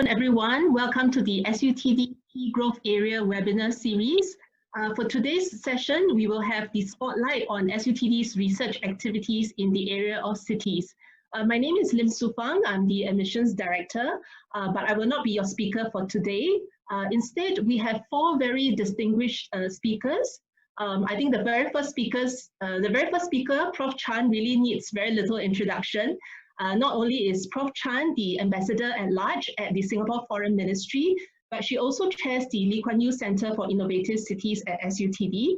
Everyone. Welcome to the SUTD Key Growth Area webinar series. For today's session, we will have the spotlight on SUTD's research activities in the area of cities. My name is Lim Su Fang. I'm the admissions director, but I will not be your speaker for today. Instead, we have four very distinguished speakers. I think the very first speaker, Prof. Chan, really needs very little introduction. Not only is Prof. Chan the ambassador at large at the Singapore Foreign Ministry, but she also chairs the Lee Kuan Yew Center for Innovative Cities at SUTD.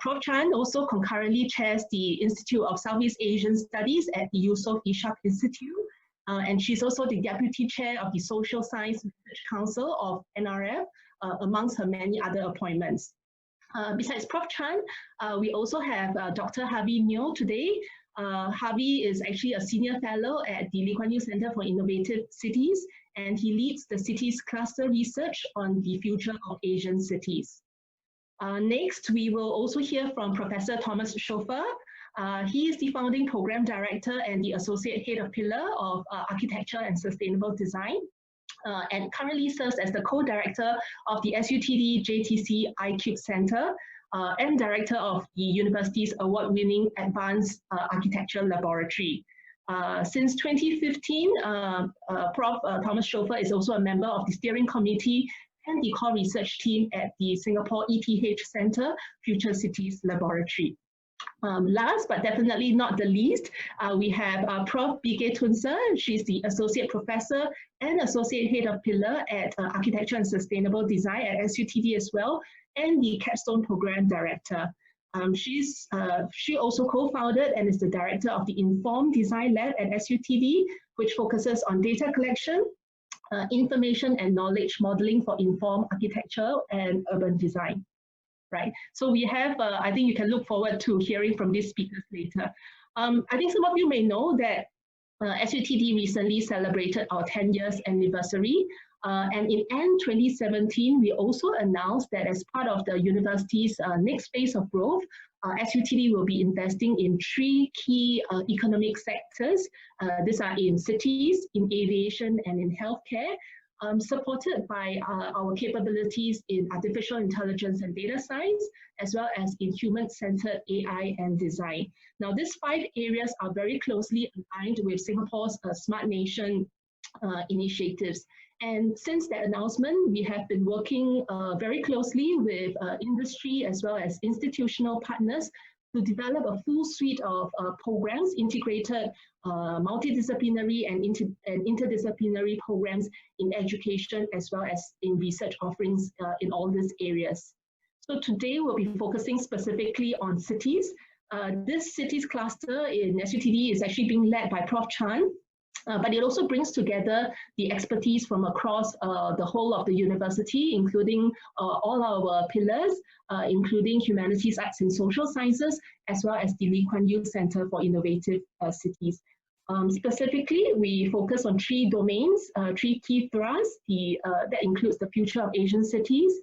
Prof. Chan also concurrently chairs the Institute of Southeast Asian Studies at the Yusof Ishak Institute, and she's also the deputy chair of the Social Science Research Council of NRF, amongst her many other appointments. Besides Prof. Chan, we also have Dr. Harvey Neo today. Harvey is actually a senior fellow at the Lee Kuan Yew Center for Innovative Cities, and he leads the cities cluster research on the future of Asian cities. Next, we will also hear from Professor Thomas Chauffeur. He is the founding program director and the associate head of pillar of architecture and sustainable design, and currently serves as the co-director of the SUTD JTC iCube Center, and director of the university's award-winning Advanced Architecture Laboratory. Since 2015, Prof. Thomas Chauffeur is also a member of the steering committee and the core research team at the Singapore ETH Center Future Cities Laboratory. Last but definitely not the least, we have Prof. B.K. Tunsa. She's the Associate Professor and Associate Head of Pillar at Architecture and Sustainable Design at SUTD as well, and the Capstone Program Director. She also co-founded and is the director of the Inform Design Lab at SUTD, which focuses on data collection, information and knowledge modeling for informed architecture and urban design. Right. So we have, I think you can look forward to hearing from these speakers later. I think some of you may know that SUTD recently celebrated our 10 years anniversary. And in end 2017, we also announced that as part of the university's next phase of growth, SUTD will be investing in three key economic sectors. These are in cities, in aviation, and in healthcare. Supported by our capabilities in artificial intelligence and data science, as well as in human-centered AI and design. Now, these five areas are very closely aligned with Singapore's Smart Nation initiatives. And since that announcement, we have been working very closely with industry as well as institutional partners to develop a full suite of programs, integrated multidisciplinary and interdisciplinary programs in education as well as in research offerings in all these areas. So today we'll be focusing specifically on cities. This cities cluster in SUTD is actually being led by Prof. Chan, but it also brings together the expertise from across the whole of the university, including all our pillars, including humanities, arts and social sciences, as well as the Lee Kuan Yew Center for Innovative Cities. Specifically, we focus on three domains, three key thrusts. That includes the future of Asian cities,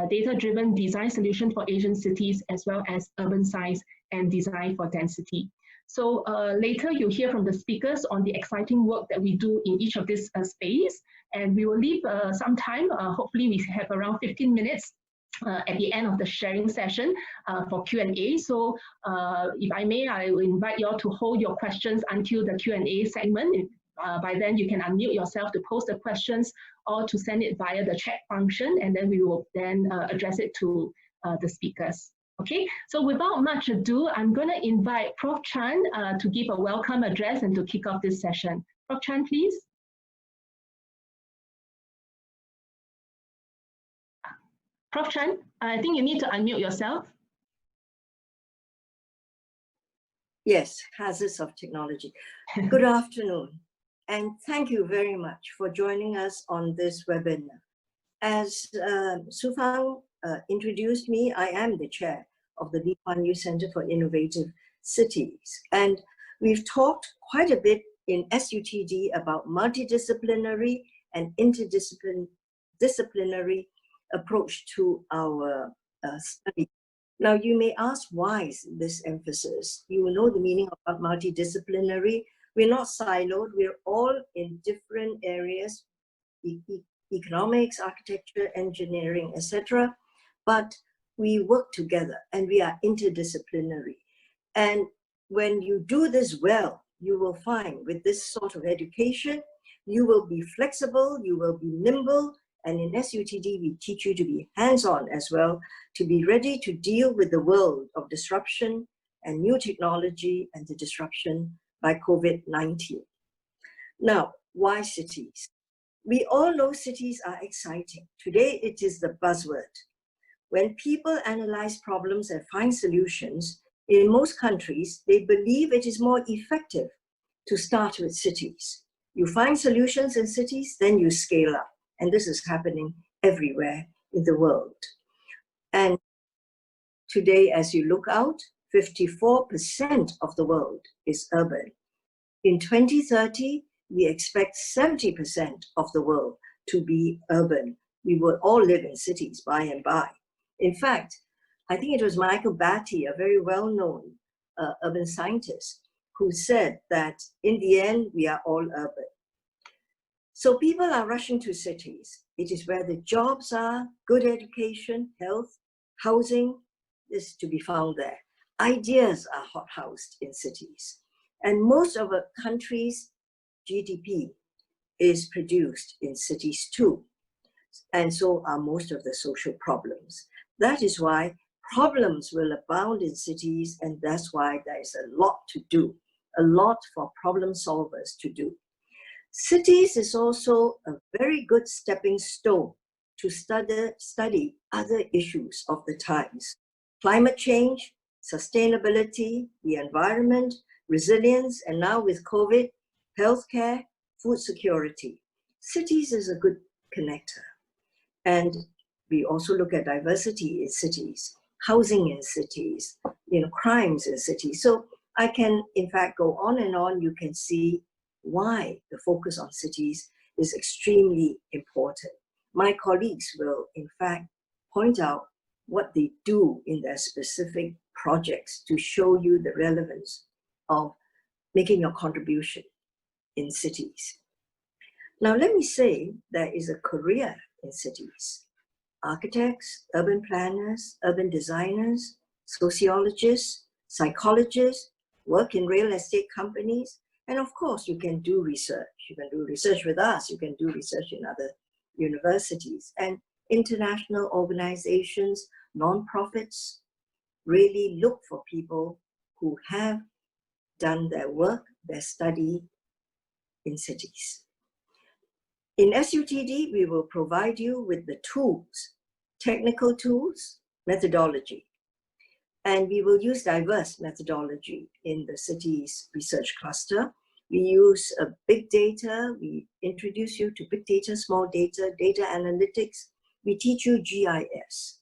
data-driven design solution for Asian cities, as well as urban science and design for density. So later you'll hear from the speakers on the exciting work that we do in each of this space, and we will leave some time, hopefully we have around 15 minutes at the end of the sharing session for Q&A. So if I may, I will invite you all to hold your questions until the Q&A segment. By then you can unmute yourself to post the questions or to send it via the chat function, and then we will then address it to the speakers. Okay, so without much ado, I'm going to invite Prof. Chan to give a welcome address and to kick off this session. Prof. Chan, please. Prof. Chan, I think you need to unmute yourself. Yes, hazards of technology. Good afternoon, and thank you very much for joining us on this webinar. As Su Fang introduced me, I am the chair of the Lee Kuan Yew Center for Innovative Cities. And we've talked quite a bit in SUTD about multidisciplinary and interdisciplinary approach to our study. Now, you may ask, why is this emphasis? You will know the meaning of multidisciplinary. We're not siloed, we're all in different areas economics, architecture, engineering, etc. But we work together and we are interdisciplinary. And when you do this well, you will find with this sort of education, you will be flexible, you will be nimble, and in SUTD, we teach you to be hands-on as well, to be ready to deal with the world of disruption and new technology and the disruption by COVID-19. Now, why cities? We all know cities are exciting. Today, it is the buzzword. When people analyze problems and find solutions, in most countries, they believe it is more effective to start with cities. You find solutions in cities, then you scale up. And this is happening everywhere in the world. And today, as you look out, 54% of the world is urban. In 2030, we expect 70% of the world to be urban. We will all live in cities by and by. In fact, I think it was Michael Batty, a very well-known urban scientist, who said that in the end, we are all urban. So people are rushing to cities. It is where the jobs are, good education, health, housing is to be found there. Ideas are hothoused in cities. And most of a country's GDP is produced in cities too. And so are most of the social problems. That is why problems will abound in cities, and that's why there is a lot to do, a lot for problem solvers to do. Cities is also a very good stepping stone to study other issues of the times. Climate change, sustainability, the environment, resilience, and now with COVID, healthcare, food security. Cities is a good connector. And we also look at diversity in cities, housing in cities, crimes in cities. So I can, in fact, go on and on. You can see why the focus on cities is extremely important. My colleagues will, in fact, point out what they do in their specific projects to show you the relevance of making your contribution in cities. Now, let me say there is a career in cities. Architects, urban planners, urban designers, sociologists, psychologists, work in real estate companies, and of course, you can do research. You can do research with us, you can do research in other universities, and international organizations, non-profits, really look for people who have done their work, their study in cities. In SUTD, we will provide you with the tools, technical tools, methodology, and we will use diverse methodology in the city's research cluster. We use big data, we introduce you to big data, small data, data analytics. We teach you GIS,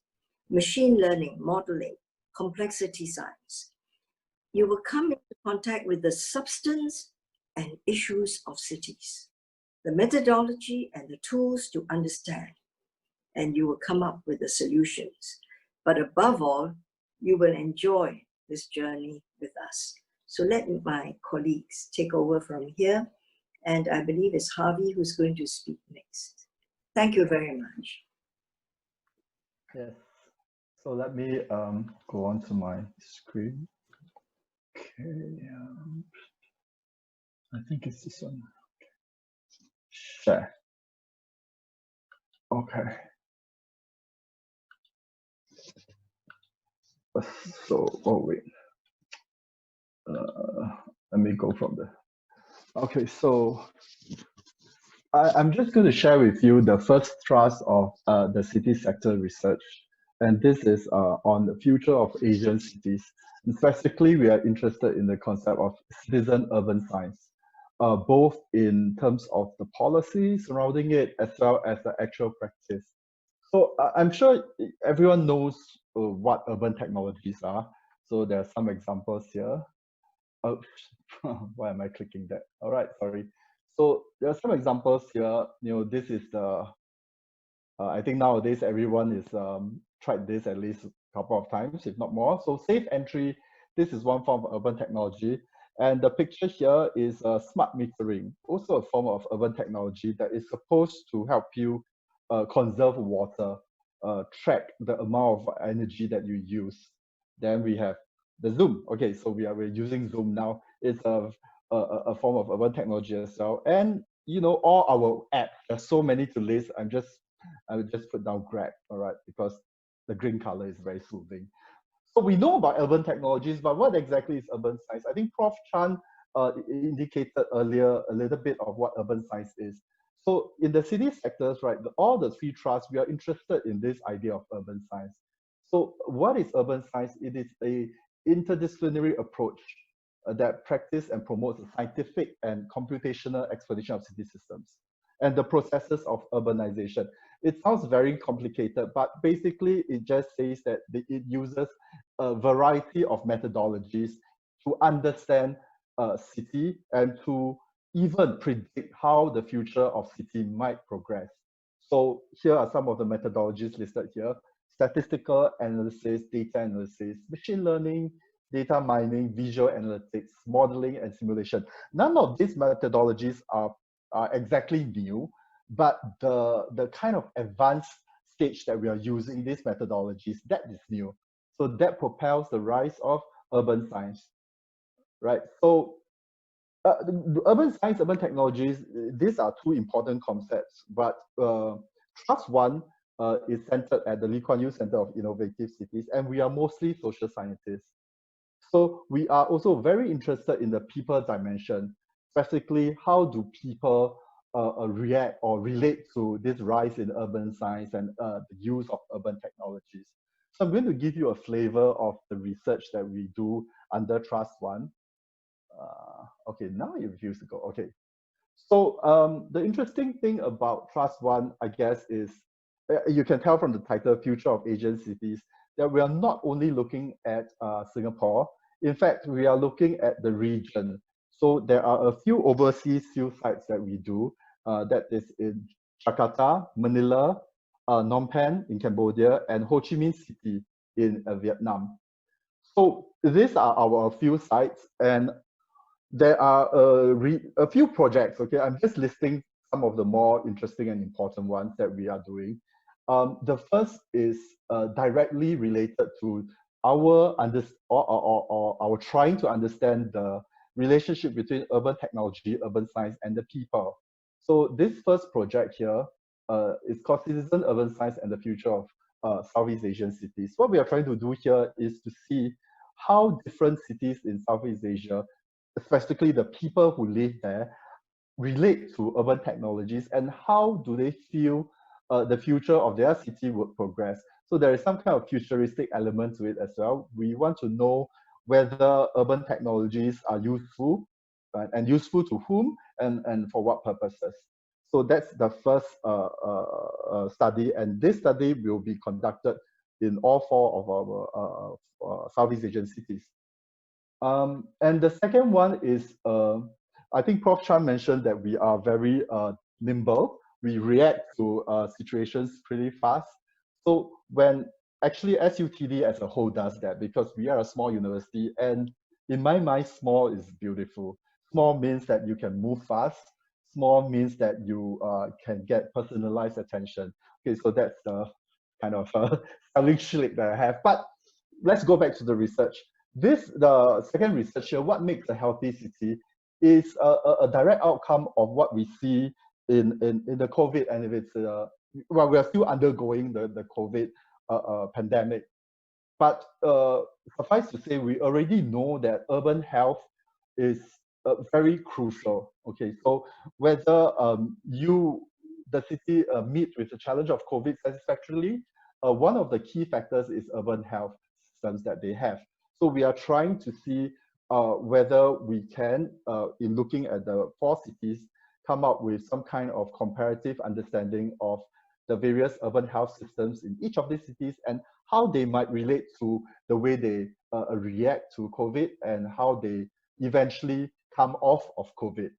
machine learning, modeling, complexity science. You will come into contact with the substance and issues of cities, the methodology and the tools to understand, and you will come up with the solutions. But above all, you will enjoy this journey with us. So let my colleagues take over from here, and I believe it's Harvey who's going to speak next. Thank you very much. Yes, so let me go on to my screen. Okay, I think it's this one. Share. Okay. So, oh wait. Let me go from there. Okay, so I'm just going to share with you the first thrust of the city sector research. And this is on the future of Asian cities. And specifically, we are interested in the concept of citizen urban science, both in terms of the policy surrounding it, as well as the actual practice. So I'm sure everyone knows what urban technologies are. So there are some examples here. Oh, why am I clicking that? All right, sorry. So there are some examples here. This is the, I think nowadays everyone is tried this at least a couple of times, if not more. So safe entry, this is one form of urban technology. And the picture here is smart metering, also a form of urban technology that is supposed to help you conserve water, track the amount of energy that you use. Then we have the Zoom. Okay, so we're using Zoom now. It's a form of urban technology as well. And you know, all our apps, there's so many to list. I will just put down Grab, all right, because the green color is very soothing. So we know about urban technologies, but what exactly is urban science? I think Prof. Chan indicated earlier a little bit of what urban science is. So in the city sectors, right, all the three trusts, we are interested in this idea of urban science. So what is urban science? It is a interdisciplinary approach that practice and promotes a scientific and computational exploration of city systems and the processes of urbanization. It sounds very complicated, but basically it just says that it uses a variety of methodologies to understand a city and to even predict how the future of city might progress. So here are some of the methodologies listed here: statistical analysis, data analysis, machine learning, data mining, visual analytics, modeling, and simulation. None of these methodologies are exactly new, but the kind of advanced stage that we are using these methodologies, that is new. So that propels the rise of urban science, right? So urban science, urban technologies, these are two important concepts, but Trust One is centered at the Lee Kuan Yew Center of Innovative Cities, and we are mostly social scientists. So we are also very interested in the people dimension, specifically how do people react or relate to this rise in urban science and the use of urban technologies. So I'm going to give you a flavor of the research that we do under Trust One. Okay, now you refuse to go. Okay. So the interesting thing about Trust One, I guess, is you can tell from the title, Future of Asian Cities, that we are not only looking at Singapore. In fact, we are looking at the region. So there are a few overseas field sites that we do, that is in Jakarta, Manila, Phnom Penh in Cambodia, and Ho Chi Minh City in Vietnam. So these are our few sites, and there are a few projects. Okay, I'm just listing some of the more interesting and important ones that we are doing. The first is directly related to our our trying to understand the relationship between urban technology, urban science, and the people. So this first project here is called Citizen Urban Science and the Future of Southeast Asian Cities. What we are trying to do here is to see how different cities in Southeast Asia, specifically the people who live there, relate to urban technologies and how do they feel the future of their city would progress. So there is some kind of futuristic element to it as well. We want to know whether urban technologies are useful, right, and useful to whom and for what purposes. So that's the first study, and this study will be conducted in all four of our Southeast Asian cities. And the second one is, I think Prof. Chan mentioned that we are very nimble. We react to situations pretty fast. So when actually SUTD as a whole does that, because we are a small university, and in my mind, small is beautiful. Small means that you can move fast. Small means that you can get personalized attention. Okay, so that's the kind of selling shtick that I have. But let's go back to the research. The second research here, what makes a healthy city, is a direct outcome of what we see in the COVID, and if it's, well, we are still undergoing the COVID pandemic. But suffice to say, we already know that urban health is very crucial. Okay, so whether the city meet with the challenge of COVID satisfactorily, one of the key factors is urban health systems that they have. So we are trying to see whether we can, in looking at the four cities, come up with some kind of comparative understanding of the various urban health systems in each of these cities and how they might relate to the way they react to COVID and how they eventually come off of COVID.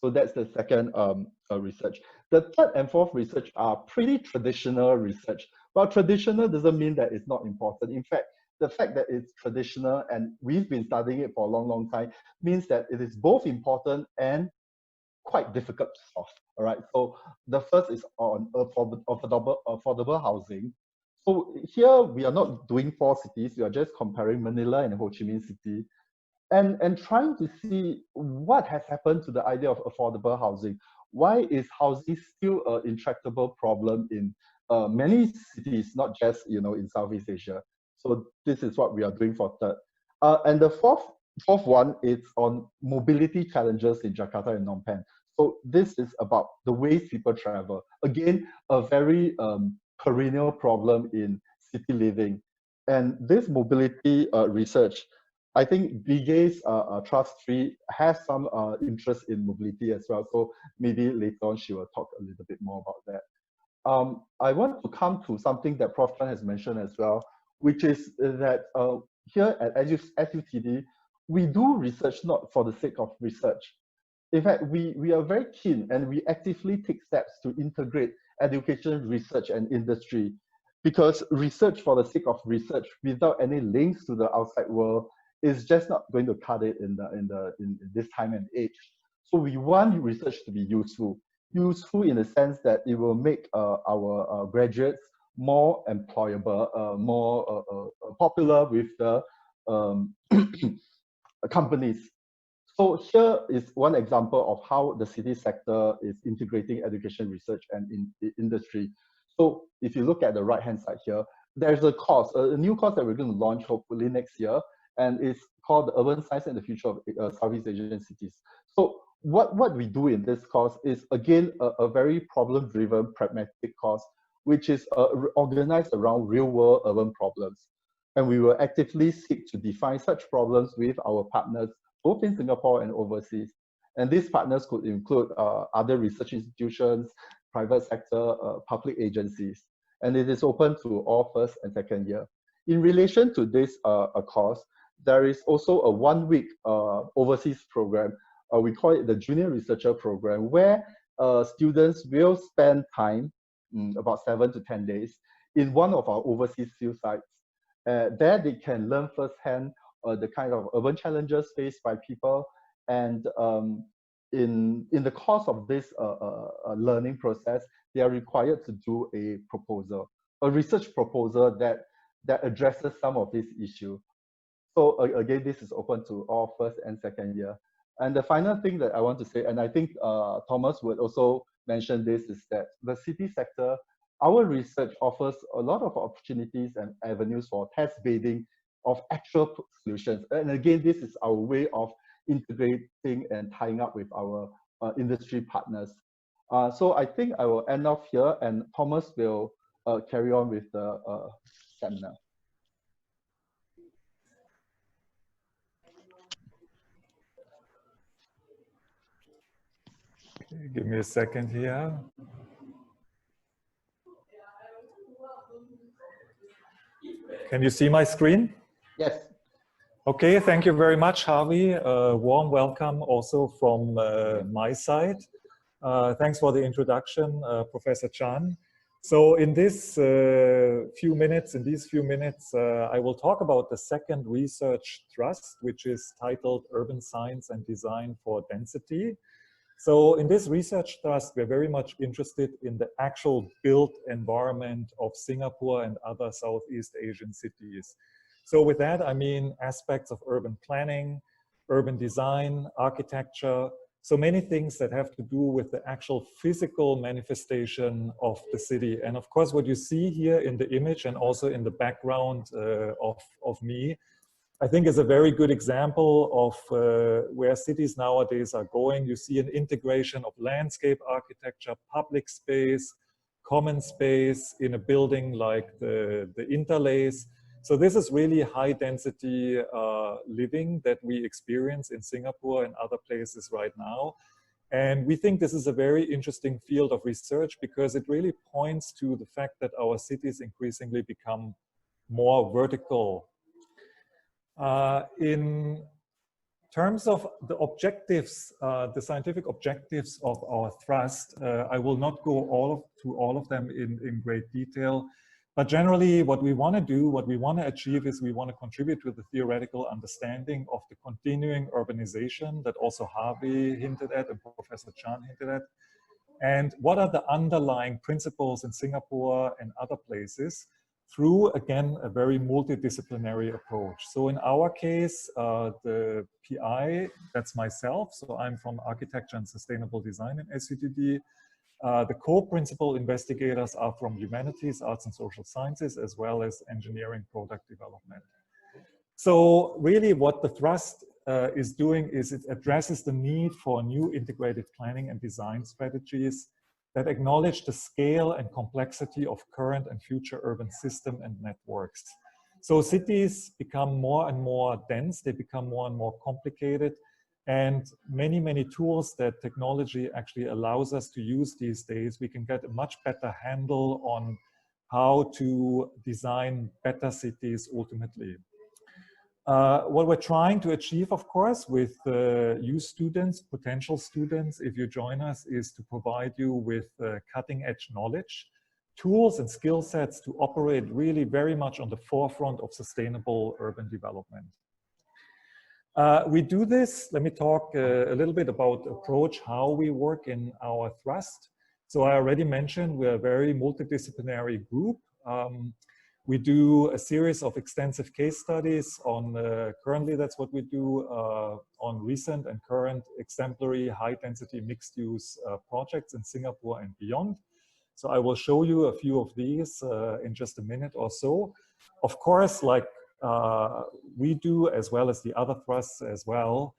So that's the second research. The third and fourth research are pretty traditional research. Well, traditional doesn't mean that it's not important. In fact, the fact that it's traditional and we've been studying it for a long, long time means that it is both important and quite difficult to solve. All right. So the first is on affordable housing. So here we are not doing 4 cities. We are just comparing Manila and Ho Chi Minh City, and trying to see what has happened to the idea of affordable housing. Why is housing still an intractable problem in many cities, not just in Southeast Asia? So this is what we are doing for third. And the fourth one is on mobility challenges in Jakarta and Phnom Penh. So this is about the ways people travel. Again, a very perennial problem in city living. And this mobility research, I think BGA's Trust 3 has some interest in mobility as well. So maybe later on she will talk a little bit more about that. I want to come to something that Prof. Chan has mentioned as well, which is that here at SUTD, we do research not for the sake of research. In fact, we are very keen and we actively take steps to integrate education, research, and industry, because research for the sake of research without any links to the outside world is just not going to cut it in this time and age. So we want research to be useful in the sense that it will make our graduates more employable, more popular with the companies. So here is one example of how the city sector is integrating education, research, and industry. So if you look at the right-hand side here, there's a course, a new course that we're going to launch hopefully next year, and it's called the Urban Science and the Future of Southeast Asian Cities. So what we do in this course is, again, a very problem-driven, pragmatic course, which is organized around real-world urban problems. And we will actively seek to define such problems with our partners, both in Singapore and overseas. And these partners could include other research institutions, private sector, public agencies. And it is open to all first and second year. In relation to this course, there is also a 1-week overseas program. We call it the Junior Researcher Program, where students will spend time, about 7 to 10 days, in one of our overseas field sites. There they can learn firsthand the kind of urban challenges faced by people, and in the course of this learning process, they are required to do a proposal, a research proposal that addresses some of these issues. So again, this is open to all first and second year. And the final thing that I want to say, and I think Thomas would also mention this, is that the city sector, our research offers a lot of opportunities and avenues for test bedding of actual solutions. And again, this is our way of integrating and tying up with our industry partners. So I think I will end off here, and Thomas will carry on with the seminar. Okay, give me a second here. Can you see my screen? Yes. Okay, thank you very much, Harvey. Warm welcome also from my side. Thanks for the introduction, Professor Chan. So in this few minutes, I will talk about the second research thrust, which is titled Urban Science and Design for Density. So in this research thrust, we're very much interested in the actual built environment of Singapore and other Southeast Asian cities. So with that, I mean aspects of urban planning, urban design, architecture, so many things that have to do with the actual physical manifestation of the city. And of course, what you see here in the image and also in the background of me, I think is a very good example of where cities nowadays are going. You see an integration of landscape architecture, public space, common space in a building like the interlace. So this is really high density living that we experience in Singapore and other places right now. And we think this is a very interesting field of research because it really points to the fact that our cities increasingly become more vertical. In terms of the objectives, the scientific objectives of our thrust, I will not go through all of them in great detail, But generally, what we want to do, what we want to achieve is we want to contribute to the theoretical understanding of the continuing urbanization that also Harvey hinted at and Professor Chan hinted at. And what are the underlying principles in Singapore and other places through, again, a very multidisciplinary approach. So in our case, the PI, that's myself. So I'm from Architecture and Sustainable Design in SUTD. The co-principal investigators are from humanities, arts and social sciences, as well as engineering product development. So really what the thrust is doing is it addresses the need for new integrated planning and design strategies that acknowledge the scale and complexity of current and future urban system and networks. So cities become more and more dense, they become more and more complicated, and many tools that technology actually allows us to use these days, we can get a much better handle on how to design better cities ultimately. What we're trying to achieve, of course, with you students, potential students, if you join us, is to provide you with cutting-edge knowledge, tools and skill sets to operate really very much on the forefront of sustainable urban development. We do this, let me talk a little bit about the approach, how we work in our thrust. So I already mentioned we're a very multidisciplinary group. We do a series of extensive case studies on, currently that's what we do, on recent and current exemplary high-density mixed-use projects in Singapore and beyond. So I will show you a few of these in just a minute or so. Of course, like we do, as well as the other thrusts as well,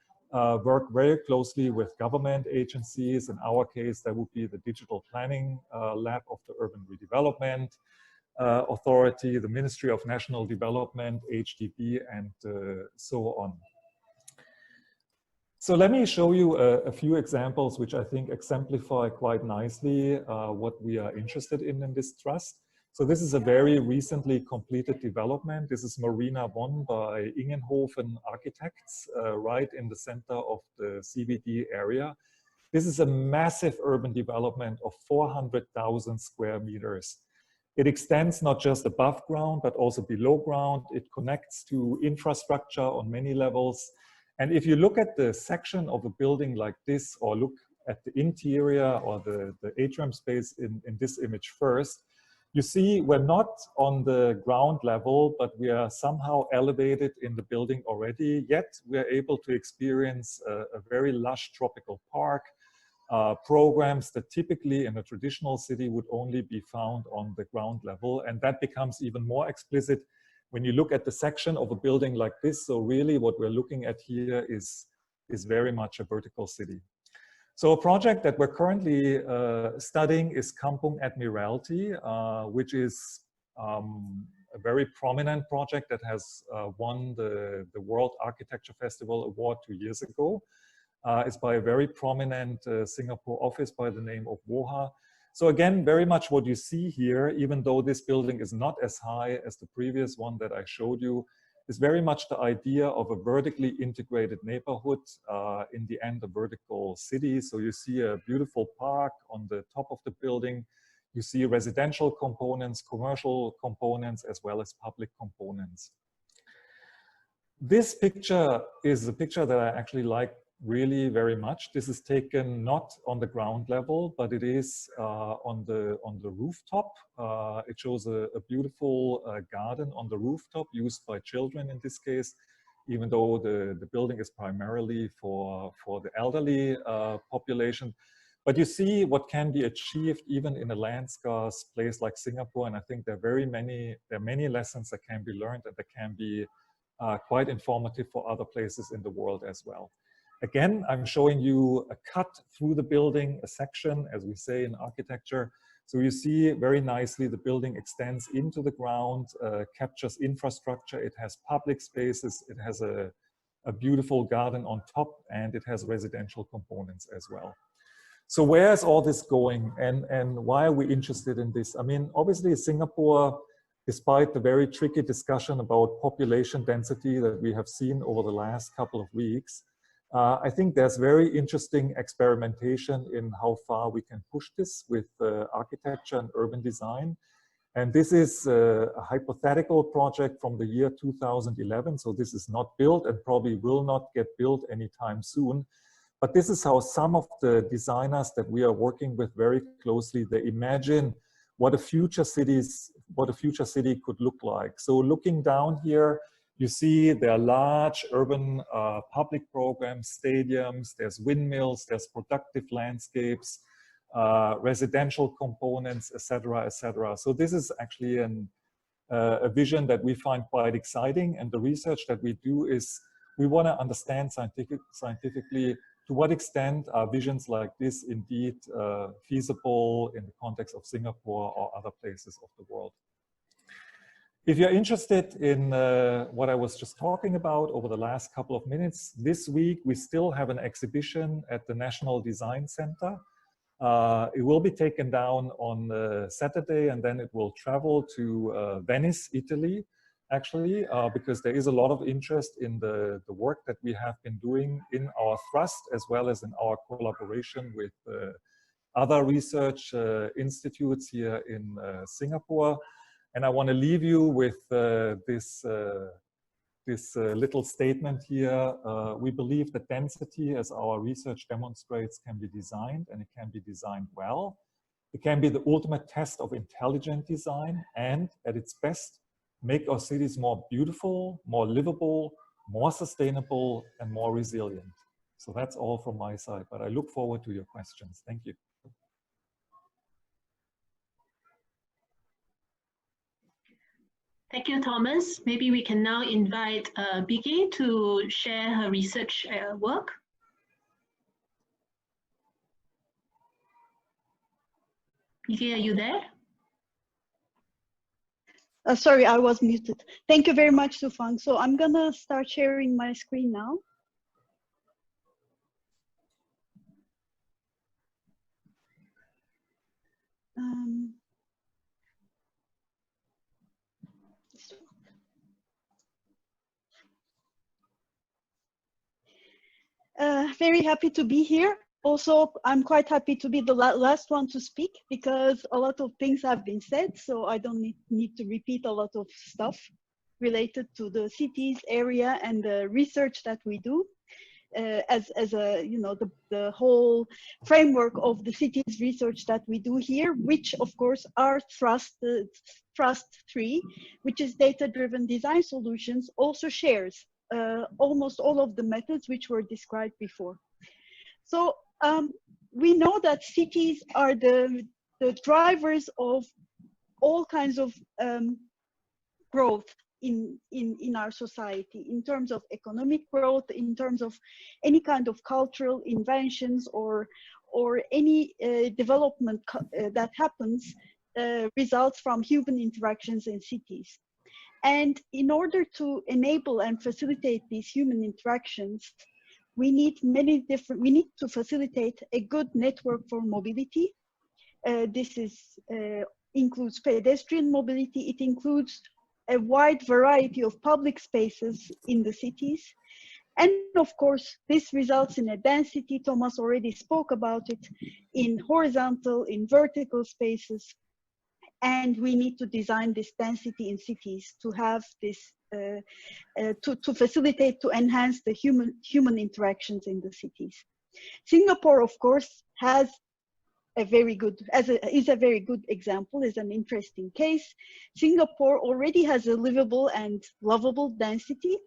work very closely with government agencies. In our case, that would be the Digital Planning Lab of the Urban Redevelopment Authority, the Ministry of National Development, HDB, and so on. So let me show you a few examples which I think exemplify quite nicely what we are interested in this trust. So this is a very recently completed development. This is Marina 1 by Ingenhoven Architects, right in the center of the CBD area. This is a massive urban development of 400,000 square meters. It extends not just above ground, but also below ground. It connects to infrastructure on many levels. And if you look at the section of a building like this, or look at the interior or the atrium space in this image first, you see we're not on the ground level, but we are somehow elevated in the building already, yet we are able to experience a very lush tropical park, programs that typically in a traditional city would only be found on the ground level. And that becomes even more explicit when you look at the section of a building like this. So really what we're looking at here is very much a vertical city. So a project that we're currently studying is Kampung Admiralty, which is a very prominent project that has won the World Architecture Festival Award 2 years ago. It's by a very prominent Singapore office by the name of WOHA. So again, very much what you see here, even though this building is not as high as the previous one that I showed you, is very much the idea of a vertically integrated neighborhood, in the end a vertical city. So you see a beautiful park on the top of the building. You see residential components, commercial components, as well as public components. This picture is a picture that I actually like really very much. This is taken not on the ground level, but it is on the rooftop. It shows a beautiful garden on the rooftop used by children in this case, even though the building is primarily for the elderly population. But you see what can be achieved even in a land-scarce place like Singapore, and I think there are many lessons that can be learned and that can be quite informative for other places in the world as well. Again, I'm showing you a cut through the building, a section, as we say in architecture. So you see very nicely the building extends into the ground, captures infrastructure, it has public spaces, it has a beautiful garden on top, and it has residential components as well. So where is all this going, and why are we interested in this? I mean, obviously Singapore, despite the very tricky discussion about population density that we have seen over the last couple of weeks, I think there's very interesting experimentation in how far we can push this with architecture and urban design. And this is a hypothetical project from the year 2011. So this is not built and probably will not get built anytime soon. But this is how some of the designers that we are working with very closely, they imagine what a future city could look like. So looking down here, you see there are large urban public programs, stadiums, there's windmills, there's productive landscapes, residential components, etc., etc. So this is actually a vision that we find quite exciting. And the research that we do is we want to understand scientifically to what extent are visions like this indeed feasible in the context of Singapore or other places of the world. If you're interested in what I was just talking about over the last couple of minutes, this week we still have an exhibition at the National Design Center. It will be taken down on Saturday, and then it will travel to Venice, Italy, actually, because there is a lot of interest in the work that we have been doing in our thrust, as well as in our collaboration with other research institutes here in Singapore. And I want to leave you with this little statement here. We believe that density, as our research demonstrates, can be designed, and it can be designed well. It can be the ultimate test of intelligent design, and at its best, make our cities more beautiful, more livable, more sustainable, and more resilient. So that's all from my side, but I look forward to your questions. Thank you. Thank you, Thomas. Maybe we can now invite Biggie to share her research work. Biggie, are you there? Sorry, I was muted. Thank you very much, Sufang. So I'm gonna start sharing my screen now. Very happy to be here. Also, I'm quite happy to be the last one to speak because a lot of things have been said, so I don't need to repeat a lot of stuff related to the cities area and the research that we do as a, you know, the whole framework of the cities research that we do here, which of course our thrust 3, which is data-driven design solutions, also shares almost all of the methods which were described before. So we know that cities are the drivers of all kinds of growth in our society, in terms of economic growth, in terms of any kind of cultural inventions or any development that happens results from human interactions in cities. And in order to enable and facilitate these human interactions, we need to facilitate a good network for mobility. This includes pedestrian mobility. It includes a wide variety of public spaces in the cities. And of course, this results in a density, Thomas already spoke about it, in horizontal, in vertical spaces. And we need to design this density in cities to have this, to facilitate, to enhance the human interactions in the cities. Singapore, of course, has a very good, is a very good example, is an interesting case. Singapore already has a livable and lovable density,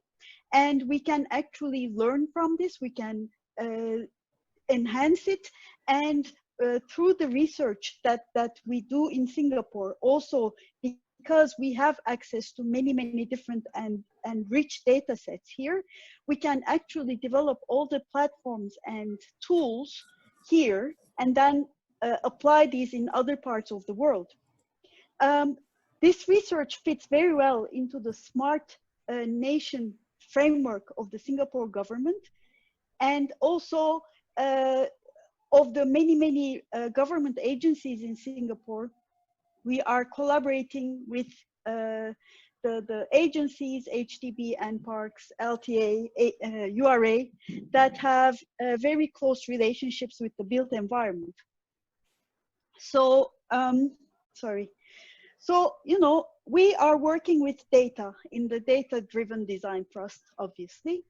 and we can actually learn from this. We can enhance it, and through the research that we do in Singapore, also because we have access to many different and rich data sets here, we can actually develop all the platforms and tools here and then apply these in other parts of the world. This research fits very well into the smart nation framework of the Singapore government, and also of the many government agencies in Singapore. We are collaborating with the agencies, HDB and Parks, LTA, URA, that have very close relationships with the built environment. So, So, you know, we are working with data in the data-driven design trust, obviously.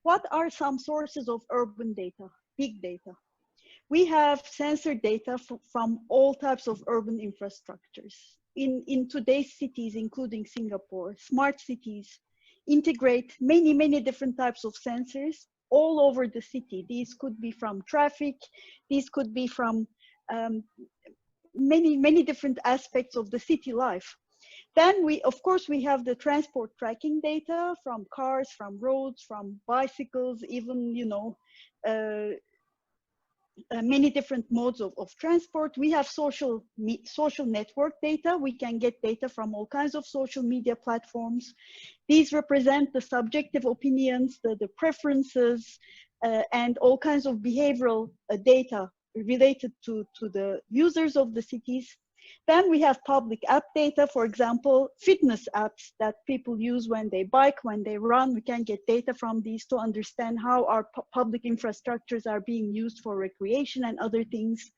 What are some sources of urban data, big data? We have sensor data from all types of urban infrastructures. In today's cities, including Singapore, smart cities integrate many, many different types of sensors all over the city. These could be from traffic, these could be from many, many different aspects of the city life. Then of course, we have the transport tracking data from cars, from roads, from bicycles, even, you know, many different modes of transport. We have social network data. We can get data from all kinds of social media platforms. These represent the subjective opinions, the preferences, and all kinds of behavioral data related to the users of the cities. Then we have public app data, for example, fitness apps that people use when they bike, when they run. We can get data from these to understand how our public infrastructures are being used for recreation and other things.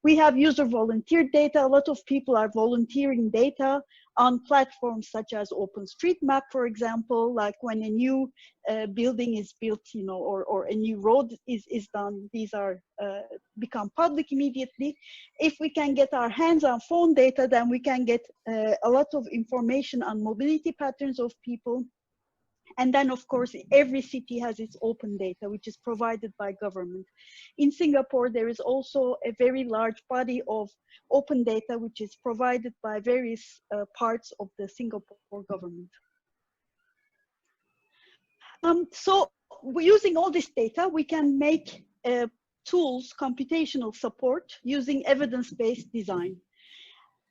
We have user volunteer data. A lot of people are volunteering data on platforms such as OpenStreetMap, for example, like when a new building is built, you know, or a new road is done, these are become public immediately. If we can get our hands on phone data, then we can get a lot of information on mobility patterns of people. And then, of course, every city has its open data, which is provided by government. In Singapore, there is also a very large body of open data, which is provided by various parts of the Singapore government. So using all this data, we can make tools, computational support using evidence-based design.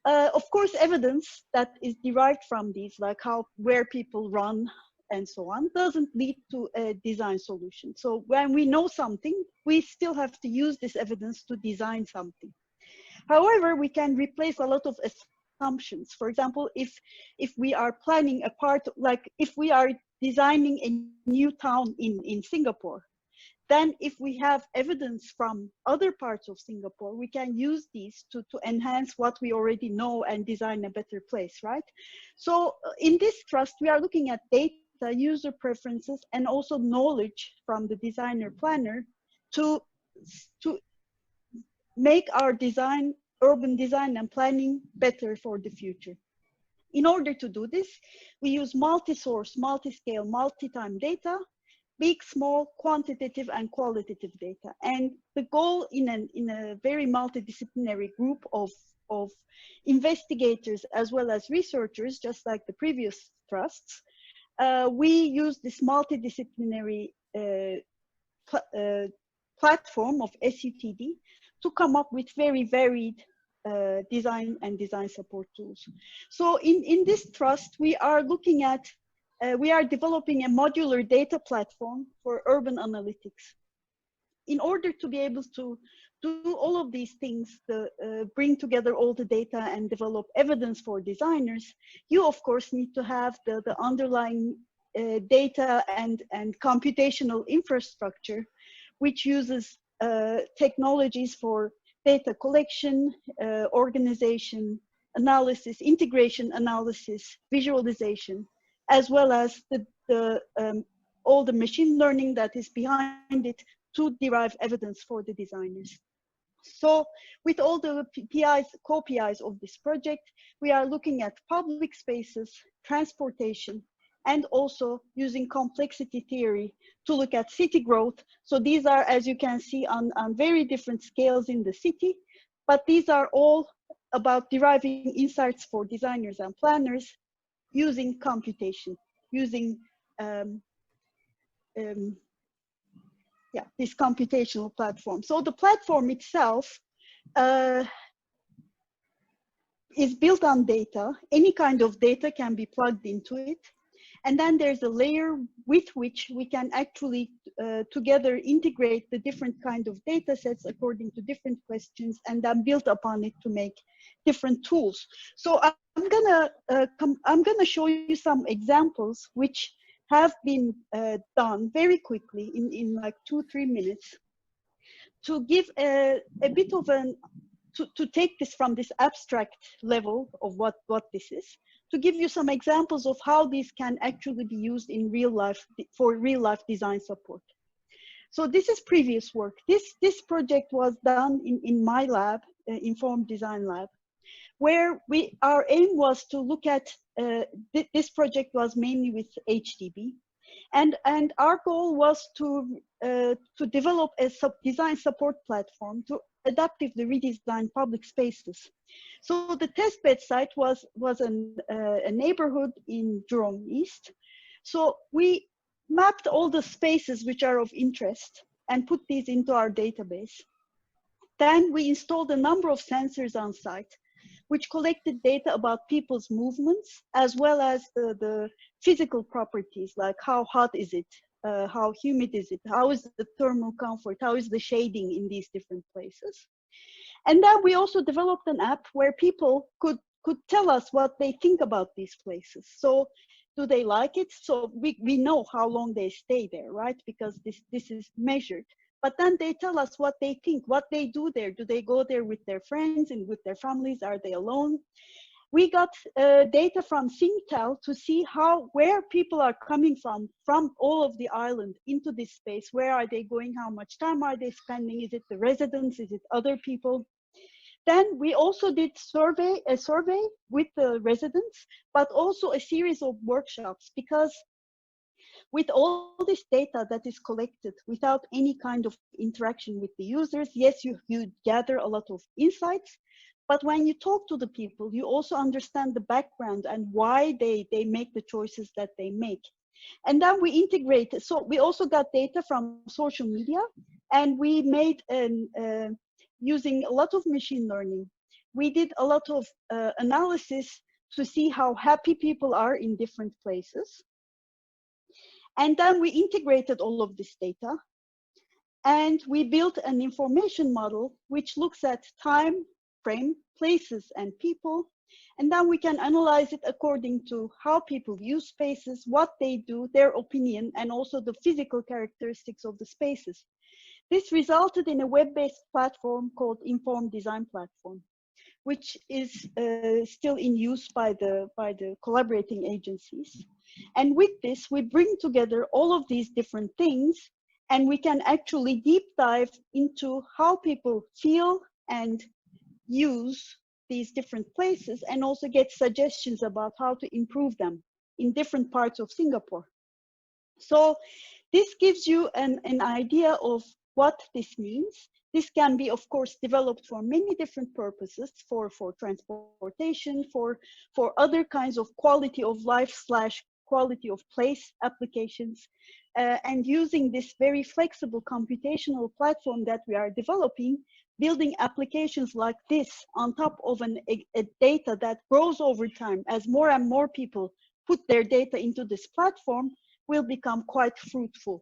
Of course, evidence that is derived from these, like where people run, and so on, doesn't lead to a design solution. So when we know something, we still have to use this evidence to design something. However, we can replace a lot of assumptions. For example, if we are planning a part, like if we are designing a new town in Singapore, then if we have evidence from other parts of Singapore, we can use these to enhance what we already know and design a better place, right? So in this trust, we are looking at data, user preferences, and also knowledge from the designer planner to make our design, urban design and planning better for the future. In order to do this, we use multi-source, multi-scale, multi-time data, big, small, quantitative and qualitative data. And the goal in a very multidisciplinary group of investigators as well as researchers, just like the previous trusts, we use this multidisciplinary platform of SUTD to come up with very varied design and design support tools. So in this trust, we are looking at, we are developing a modular data platform for urban analytics. In order to be able to do all of these things, bring together all the data and develop evidence for designers, you of course need to have the underlying data and computational infrastructure, which uses technologies for data collection, organization, analysis, integration analysis, visualization, as well as all the machine learning that is behind it to derive evidence for the designers. So with all the co-PIs of this project, we are looking at public spaces, transportation, and also using complexity theory to look at city growth. So these are, as you can see, on very different scales in the city, but these are all about deriving insights for designers and planners using computation, using this computational platform. So the platform itself is built on data. Any kind of data can be plugged into it. And then there's a layer with which we can actually together integrate the different kind of data sets according to different questions and then build upon it to make different tools. So I'm gonna show you some examples which have been done very quickly in like 2-3 minutes to give a bit of to take this from this abstract level of what this is, to give you some examples of how these can actually be used in real life for real life design support. So this is previous work. This project was done in my lab, Informed Design Lab, where our aim was to look at, this project was mainly with HDB, and our goal was to develop a design support platform to adaptively redesign public spaces. So the testbed site was a neighborhood in Jurong East. So we mapped all the spaces which are of interest and put these into our database. Then we installed a number of sensors on site, which collected data about people's movements, as well as the physical properties, like how hot is it, how humid is it, how is the thermal comfort, how is the shading in these different places. And then we also developed an app where people could tell us what they think about these places. So do they like it? So we know how long they stay there, right? Because this is measured. But then they tell us what they think, what they do there. Do they go there with their friends and with their families? Are they alone? We got data from Singtel to see where people are coming from all of the island into this space. Where are they going? How much time are they spending? Is it the residents? Is it other people? Then we also did a survey with the residents, but also a series of workshops, because with all this data that is collected without any kind of interaction with the users, yes, you gather a lot of insights, but when you talk to the people, you also understand the background and why they make the choices that they make. And then we integrated, so we also got data from social media, and we made using a lot of machine learning. We did a lot of analysis to see how happy people are in different places. And then we integrated all of this data, and we built an information model which looks at time, frame, places, and people. And then we can analyze it according to how people use spaces, what they do, their opinion, and also the physical characteristics of the spaces. This resulted in a web-based platform called Informed Design Platform, which is still in use by the collaborating agencies. And with this, we bring together all of these different things, and we can actually deep dive into how people feel and use these different places, and also get suggestions about how to improve them in different parts of Singapore. So this gives you an idea of what this means. This can be, of course, developed for many different purposes, for transportation, for other kinds of quality of life / quality of place applications. And using this very flexible computational platform that we are developing, building applications like this on top of a data that grows over time as more and more people put their data into this platform, will become quite fruitful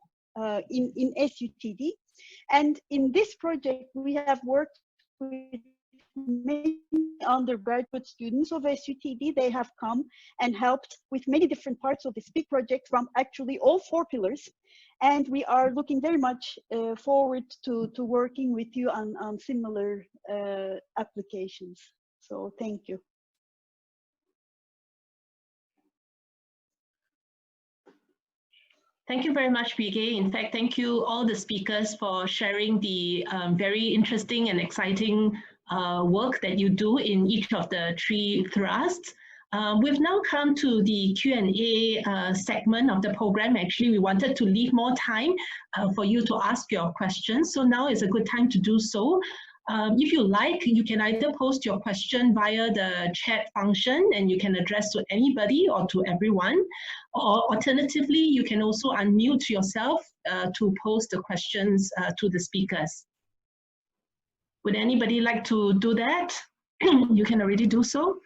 in SUTD. And in this project, we have worked with many undergraduate students of SUTD. They have come and helped with many different parts of this big project from actually all 4 pillars. And we are looking very much forward to working with you on similar applications. So thank you. Thank you very much, Bige. In fact, thank you all the speakers for sharing the very interesting and exciting work that you do in each of the 3 thrusts. We've now come to the Q&A segment of the program. Actually, we wanted to leave more time for you to ask your questions. So now is a good time to do so. If you like, you can either post your question via the chat function, and you can address to anybody or to everyone. Or alternatively, you can also unmute yourself to pose the questions to the speakers. Would anybody like to do that? You can already do so.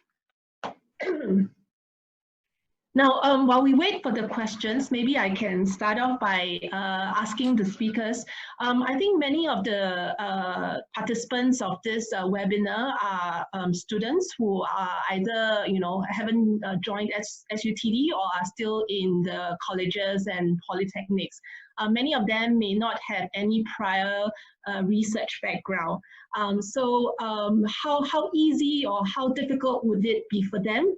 Now, while we wait for the questions, maybe I can start off by asking the speakers. I think many of the participants of this webinar are students who are either, haven't joined SUTD or are still in the colleges and polytechnics. many of them may not have any prior research background. How easy or how difficult would it be for them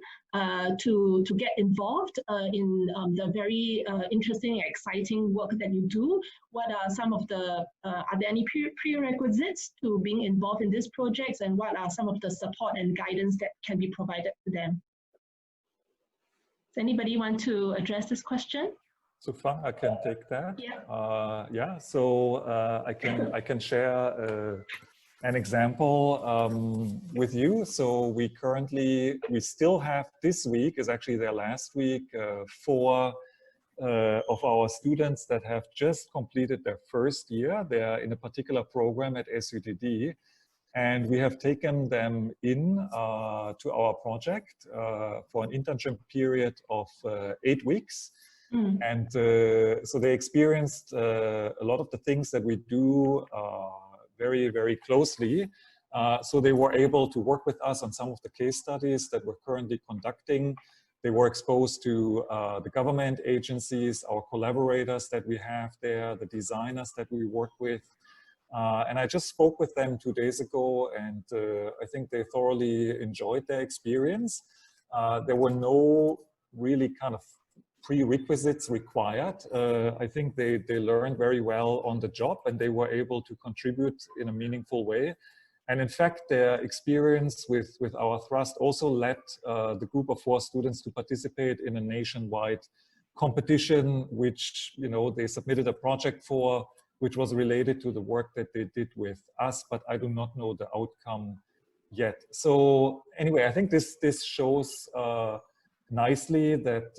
to get involved in the very interesting and exciting work that you do? What are some of the, are there any prerequisites to being involved in these projects, and what are some of the support and guidance that can be provided to them? Does anybody want to address this question? So Fang, I can take that. Yeah. Yeah. So I can share an example with you. So we still have, this week is actually their last week, 4 of our students that have just completed their first year. They are in a particular program at SUTD, and we have taken them in to our project for an internship period of 8 weeks. And so they experienced a lot of the things that we do very, very closely. So they were able to work with us on some of the case studies that we're currently conducting. They were exposed to the government agencies, our collaborators that we have there, the designers that we work with. And I just spoke with them 2 days ago, and I think they thoroughly enjoyed their experience. There were no really kind of prerequisites required. I think they learned very well on the job, and they were able to contribute in a meaningful way. And in fact, their experience with our thrust also led the group of 4 students to participate in a nationwide competition, which, you know, they submitted a project for, which was related to the work that they did with us, but I do not know the outcome yet. So anyway, I think this shows nicely that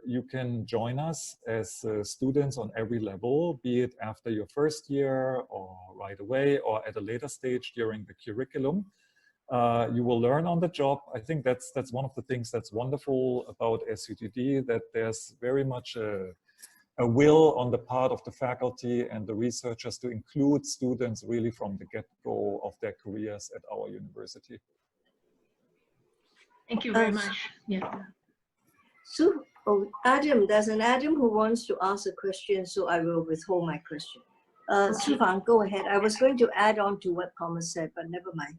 you can join us as students on every level, be it after your first year or right away or at a later stage during the curriculum. You will learn on the job. I think that's one of the things that's wonderful about SUTD, that there's very much a will on the part of the faculty and the researchers to include students really from the get-go of their careers at our university. Thank you very much. Yeah. So, Adam, there's an Adam who wants to ask a question, so I will withhold my question. Sufang, go ahead. I was going to add on to what Thomas said, but never mind.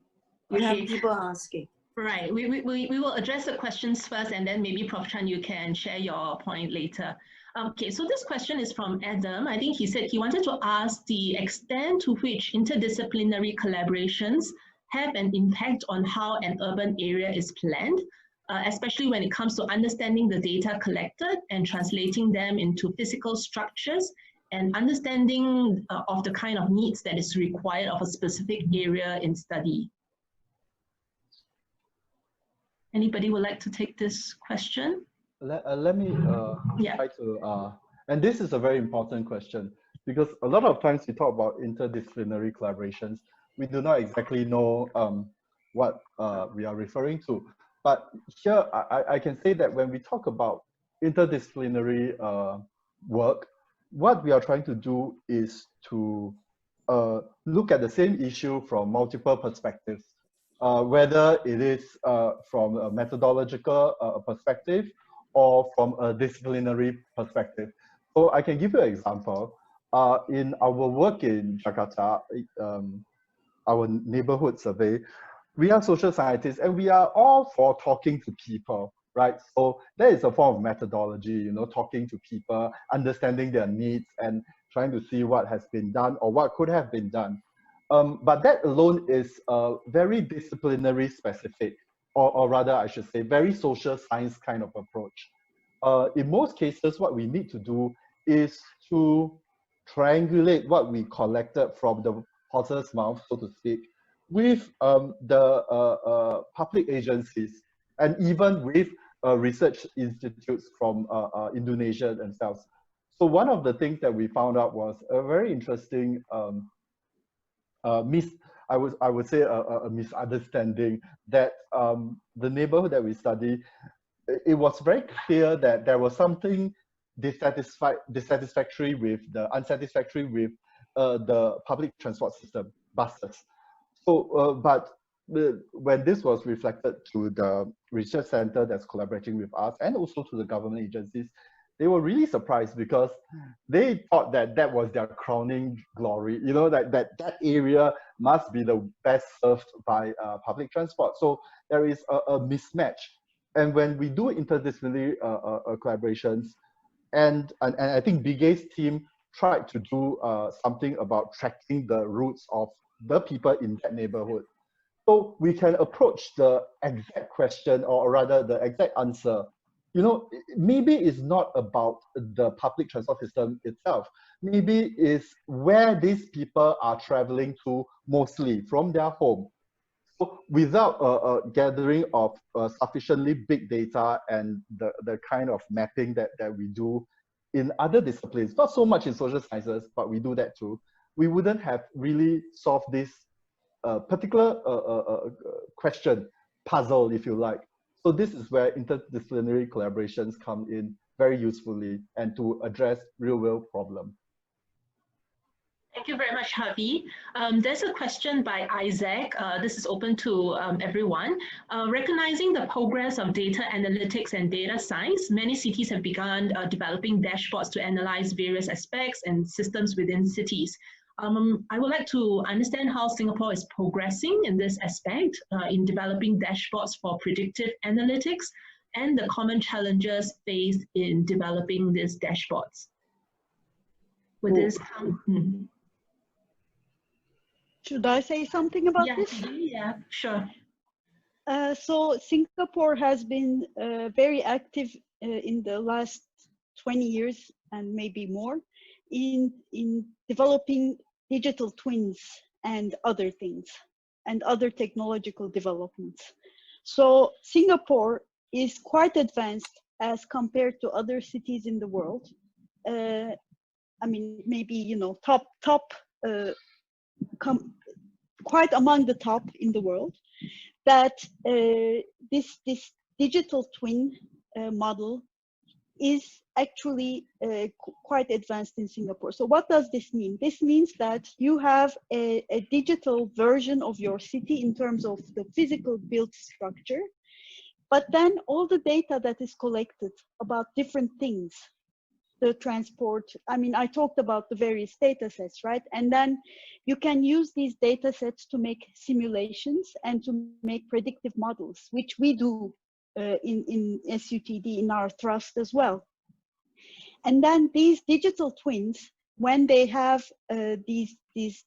You have people asking. Right. We will address the questions first, and then maybe Prof. Chan, you can share your point later. Okay, so this question is from Adam. I think he said he wanted to ask the extent to which interdisciplinary collaborations have an impact on how an urban area is planned, especially when it comes to understanding the data collected and translating them into physical structures and understanding of the kind of needs that is required of a specific area in study. Anybody would like to take this question? Let me try to, and this is a very important question, because a lot of times we talk about interdisciplinary collaborations, we do not exactly know what we are referring to. But here, I can say that when we talk about interdisciplinary work, what we are trying to do is to look at the same issue from multiple perspectives, whether it is from a methodological perspective or from a disciplinary perspective. So I can give you an example. In our work in Jakarta, our neighborhood survey, we are social scientists and we are all for talking to people, right? So there is a form of methodology, you know, talking to people, understanding their needs and trying to see what has been done or what could have been done. But that alone is very disciplinary specific, or rather I should say very social science kind of approach. In most cases, what we need to do is to triangulate what we collected from the horse's mouth, so to speak, with the public agencies and even with research institutes from Indonesia themselves. So one of the things that we found out was a very interesting I would say a misunderstanding that the neighborhood that we study, it was very clear that there was something dissatisfactory with unsatisfactory with the public transport system, buses. So, but when this was reflected to the research center that's collaborating with us and also to the government agencies, they were really surprised because they thought that that was their crowning glory, you know, that area must be the best served by public transport. So there is a mismatch. And when we do interdisciplinary collaborations, and I think Bigay's team tried to do something about tracking the routes of the people in that neighborhood. So we can approach the exact question, or rather the exact answer. You know, maybe it's not about the public transport system itself. Maybe it's where these people are traveling to mostly from their home. So without a gathering of sufficiently big data and the kind of mapping that we do in other disciplines, not so much in social sciences, but we do that too, we wouldn't have really solved this particular question, puzzle, if you like. So this is where interdisciplinary collaborations come in very usefully and to address real-world problems. Thank you very much, Harvey. There's a question by Isaac. This is open to everyone. Recognizing the progress of data analytics and data science, many cities have begun developing dashboards to analyze various aspects and systems within cities. I would like to understand how Singapore is progressing in this aspect in developing dashboards for predictive analytics and the common challenges faced in developing these dashboards. Would this come? Should I say something about this? Yeah, sure. So Singapore has been very active in the last 20 years and maybe more in developing digital twins and other things and other technological developments. So Singapore is quite advanced as compared to other cities in the world. I mean, maybe, you know, quite among the top in the world, that this digital twin model is actually quite advanced in Singapore. So what does this mean? This means that you have a digital version of your city in terms of the physical built structure, but then all the data that is collected about different things, the transport, I mean, I talked about the various data sets, right? And then you can use these data sets to make simulations and to make predictive models, which we do in SUTD in our thrust as well. And then these digital twins, when they have these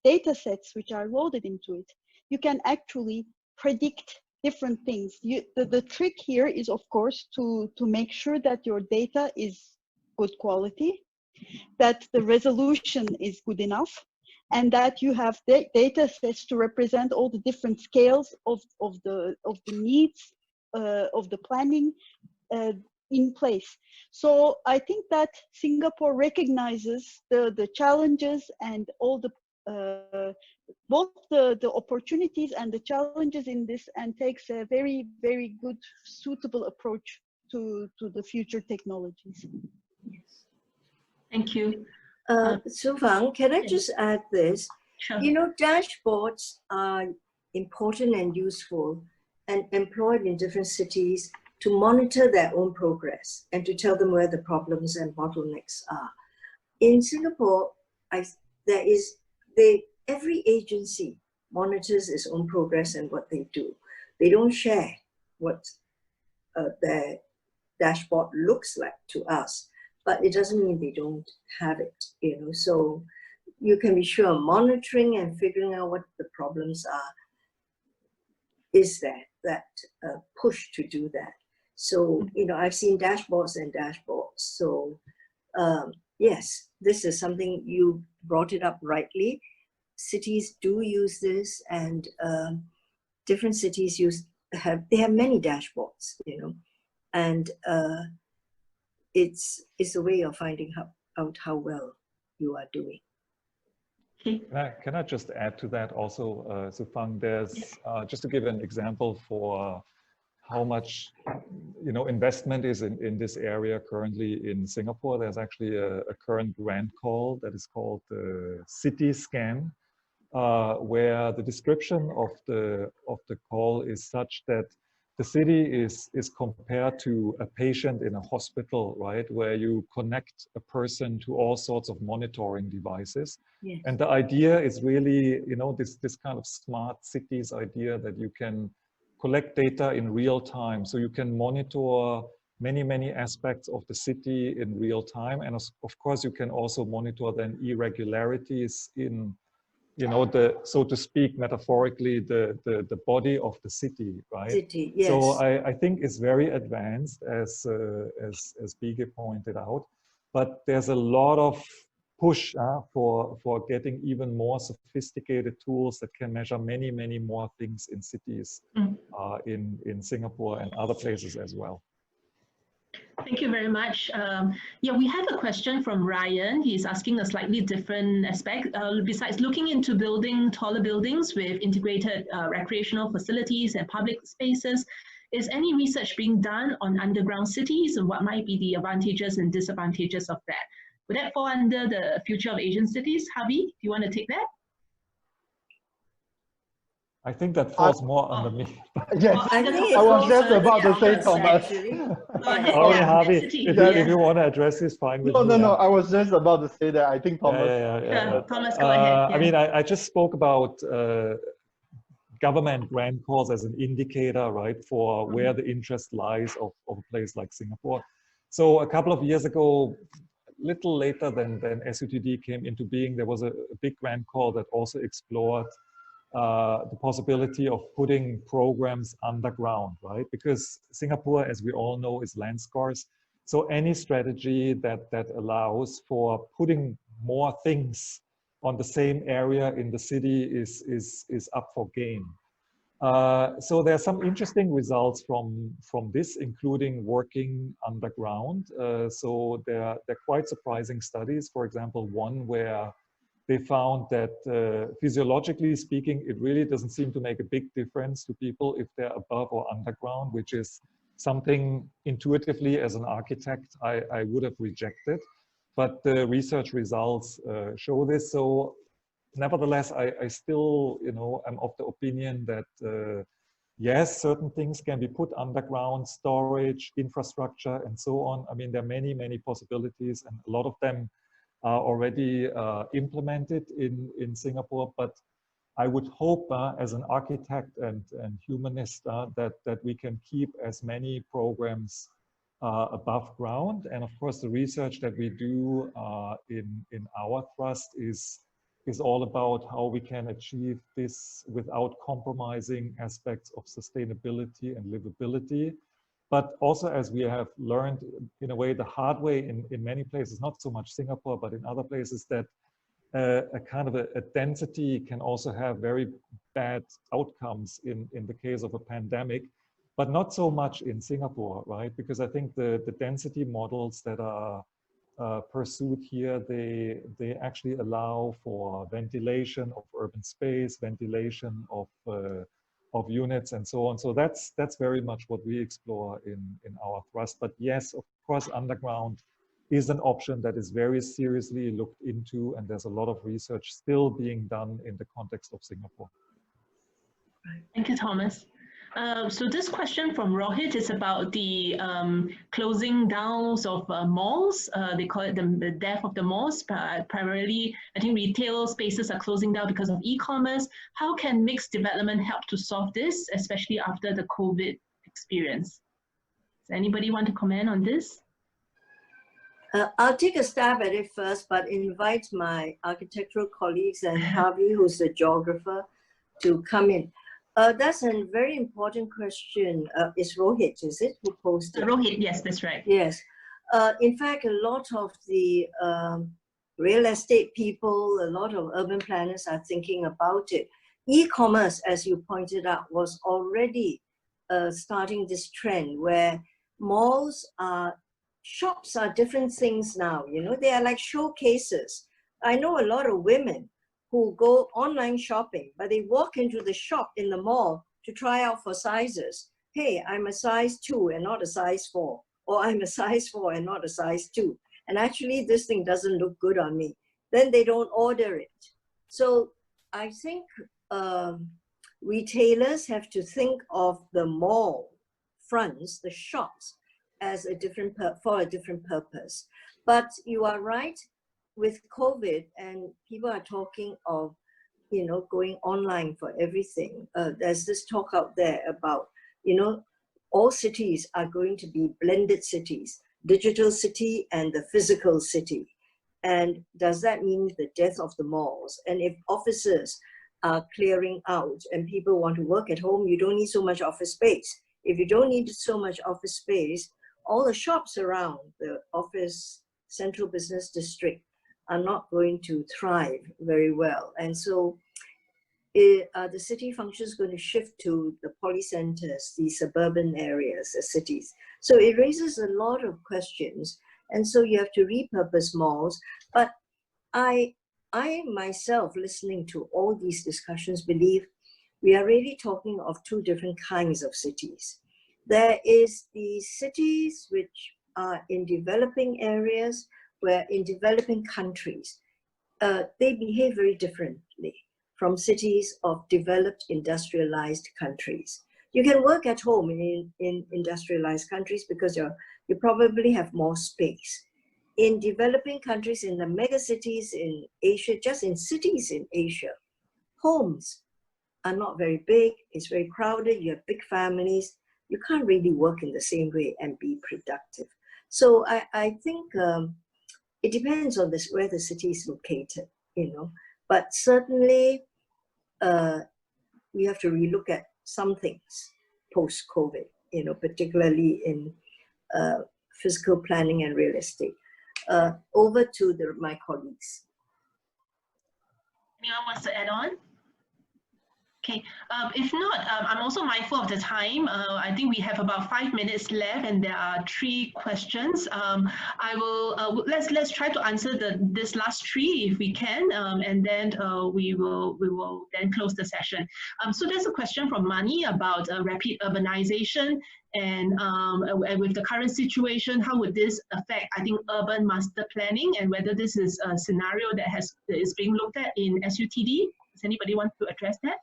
data sets which are loaded into it, you can actually predict different things. The trick here is, of course, to make sure that your data is good quality, that the resolution is good enough, and that you have data sets to represent all the different scales of the needs of the planning in place. So I think that Singapore recognizes the challenges and all the both the opportunities and the challenges in this, and takes a very, very good, suitable approach to the future technologies. Yes. Thank you. Su Fang, can I just add this? Sure. You know, dashboards are important and useful and employed in different cities to monitor their own progress and to tell them where the problems and bottlenecks are. In Singapore, every agency monitors its own progress and what they do. They don't share what their dashboard looks like to us, but it doesn't mean they don't have it, you know. So you can be sure monitoring and figuring out what the problems are is that push to do that. So, you know, I've seen dashboards and dashboards. So yes, this is something you brought it up rightly. Cities do use this, and different cities have many dashboards, you know, and it's a way of finding out how well you are doing. Can I just add to that also, Su Fang? There's just to give an example for how much, you know, investment is in this area currently in Singapore. There's actually a current grant call that is called the City Scan, where the description of the call is such that the city is compared to a patient in a hospital, right? Where you connect a person to all sorts of monitoring devices. Yes. And the idea is really, you know, this kind of smart cities idea that you can collect data in real time. So you can monitor many aspects of the city in real time. And of course, you can also monitor then irregularities in, you know, the, so to speak, metaphorically, the body of the city, right? City, yes. So I think it's very advanced, as Bige pointed out, but there's a lot of push for getting even more sophisticated tools that can measure many more things in cities, in Singapore and other places as well. Thank you very much. Yeah, we have a question from Ryan. He's asking a slightly different aspect. Besides looking into building taller buildings with integrated recreational facilities and public spaces, is any research being done on underground cities, and what might be the advantages and disadvantages of that? Would that fall under the future of Asian cities? Harvey, do you want to take that? I think that falls more under me. Yes, I think I was just also about to say, Thomas, Thomas. actually. Sorry, Yeah. Harvey. Yes. If you want to address this, fine with No, me. I was just about to say that I think Thomas. Thomas, go ahead. Yeah. I mean, I just spoke about government grant calls as an indicator, right, for where the interest lies of a place like Singapore. So a couple of years ago, little later than SUTD came into being, there was a big grant call that also explored the possibility of putting programs underground, right? Because Singapore, as we all know, is land scarce. So any strategy that allows for putting more things on the same area in the city is up for gain. So there are some interesting results from this, including working underground. So they're quite surprising studies. For example, one where they found that physiologically speaking, it really doesn't seem to make a big difference to people if they're above or underground, which is something intuitively as an architect I would have rejected. But the research results show this. So nevertheless, I still, you know, am of the opinion that yes, certain things can be put underground, storage, infrastructure, and so on. I mean, there are many possibilities, and a lot of them are already implemented in Singapore. But I would hope, as an architect and humanist, that we can keep as many programs above ground. And of course, the research that we do in our trust is all about how we can achieve this without compromising aspects of sustainability and livability. But also, as we have learned in a way the hard way in many places, not so much Singapore, but in other places, that a kind of a density can also have very bad outcomes in the case of a pandemic, but not so much in Singapore, right? Because I think the density models that are pursued here, they actually allow for ventilation of urban space, ventilation of units and so on. So that's very much what we explore in our thrust. But yes, of course, underground is an option that is very seriously looked into, and there's a lot of research still being done in the context of Singapore. Thank you, Thomas. So this question from Rohit is about the closing down of malls. They call it the death of the malls. Primarily, I think retail spaces are closing down because of e-commerce. How can mixed development help to solve this, especially after the COVID experience? Does anybody want to comment on this? I'll take a stab at it first, but invite my architectural colleagues and Harvey, who's the geographer, to come in. That's a very important question. It's Rohit, is it, who posted? Rohit, yes, that's right. Yes. In fact, a lot of the real estate people, a lot of urban planners are thinking about it. E-commerce, as you pointed out, was already starting this trend where malls are, shops are different things now. You know, they are like showcases. I know a lot of women who go online shopping, but they walk into the shop in the mall to try out for sizes. Hey, I'm a size 2 and not a size 4, or I'm a size 4 and not a size 2. And actually this thing doesn't look good on me. Then they don't order it. So I think retailers have to think of the mall fronts, the shops, as a different for a different purpose. But you are right, with COVID, and people are talking of, you know, going online for everything. There's this talk out there about, you know, all cities are going to be blended cities, digital city and the physical city. And does that mean the death of the malls? And if offices are clearing out and people want to work at home, you don't need so much office space. If you don't need so much office space, all the shops around the office central business district are not going to thrive very well. And so the city function is going to shift to the polycenters, the suburban areas, the cities. So it raises a lot of questions. And so you have to repurpose malls. But I myself, listening to all these discussions, believe we are really talking of two different kinds of cities. There is the cities which are in developing areas, where in developing countries, they behave very differently from cities of developed industrialized countries. You can work at home in industrialized countries because you probably have more space. In developing countries, in the megacities in Asia, just in cities in Asia, homes are not very big, it's very crowded, you have big families, you can't really work in the same way and be productive. So I think it depends on this, where the city is located, you know, but certainly we have to relook at some things post-COVID, you know, particularly in physical planning and real estate. Over to my colleagues. Anyone wants to add on? Okay, if not, I'm also mindful of the time. I think we have about 5 minutes left, and there are 3 questions. I will let's try to answer this last 3 if we can, and then we will then close the session. So there's a question from Mani about rapid urbanization, and with the current situation, how would this affect, I think, urban master planning, and whether this is a scenario that is being looked at in SUTD. Does anybody want to address that?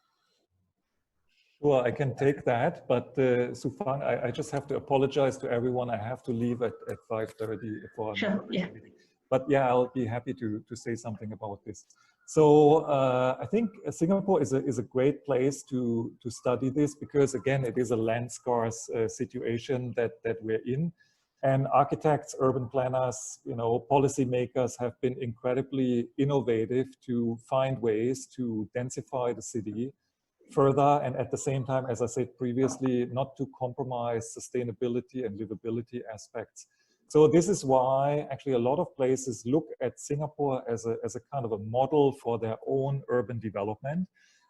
Sure, I can take that, but Sufang, I just have to apologize to everyone. I have to leave at 5:30 for sure, yeah. meeting. But yeah, I'll be happy to say something about this. So I think Singapore is a great place to study this, because again, it is a land scarce situation that we're in. And architects, urban planners, you know, policymakers have been incredibly innovative to find ways to densify the city further, and at the same time, as I said previously, not to compromise sustainability and livability aspects. So this is why actually a lot of places look at Singapore as a kind of a model for their own urban development.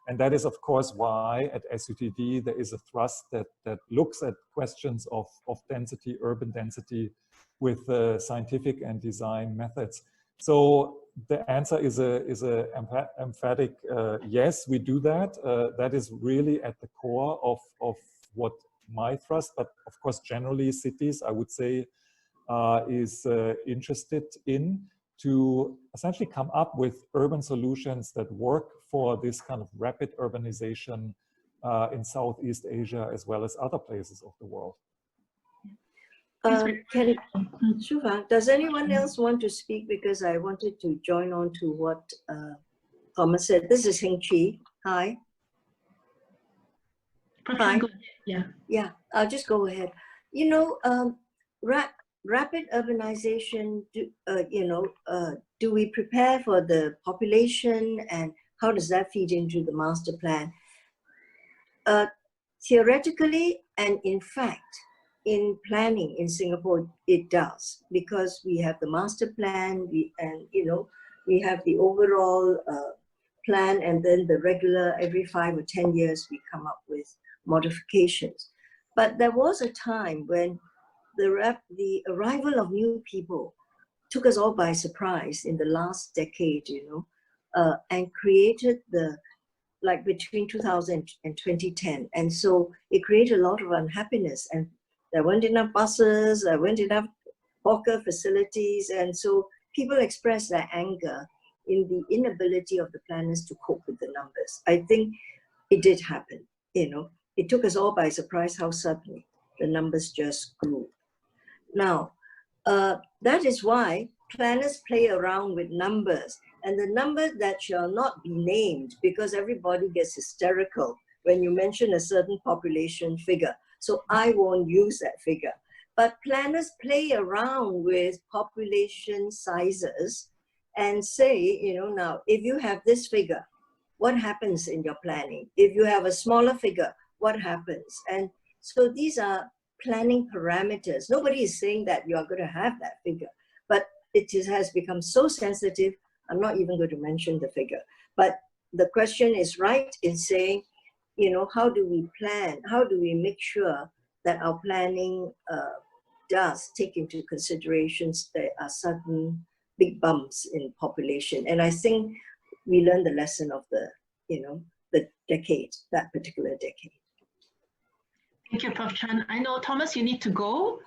And that is, of course, why at SUTD there is a thrust that looks at questions of density, urban density, with scientific and design methods. So the answer is a emphatic yes, we do that. That is really at the core of what my thrust, but of course generally cities, I would say, is interested in, to essentially come up with urban solutions that work for this kind of rapid urbanization in Southeast Asia as well as other places of the world. Chauffeur, does anyone else want to speak? Because I wanted to join on to what Thomas said. This is Heng Chi. Hi. Hi. Yeah, I'll just go ahead. You know, rapid urbanization, do we prepare for the population, and how does that feed into the master plan? Theoretically, and in fact, in planning in Singapore, it does, because we have the master plan, we have the overall plan, and then the regular, every 5 or 10 years, we come up with modifications. But there was a time when the arrival of new people took us all by surprise in the last decade, and created between 2000 and 2010. And so it created a lot of unhappiness, and there weren't enough buses, there weren't enough hawker facilities. And so people expressed their anger in the inability of the planners to cope with the numbers. I think it did happen, it took us all by surprise how suddenly. the numbers just grew. Now, that is why planners play around with numbers, and the number that shall not be named, because everybody gets hysterical when you mention a certain population figure. So I won't use that figure. But planners play around with population sizes and say, you know, now, if you have this figure, what happens in your planning? If you have a smaller figure, what happens? And so these are planning parameters. Nobody is saying that you are going to have that figure, but has become so sensitive, I'm not even going to mention the figure. But the question is right in saying, you know, how do we plan? How do we make sure that our planning does take into considerations there are certain big bumps in population? And I think we learned the lesson of the, you know, the decade, that particular decade. Thank you, Prof. Chan. I know, Thomas, you need to go.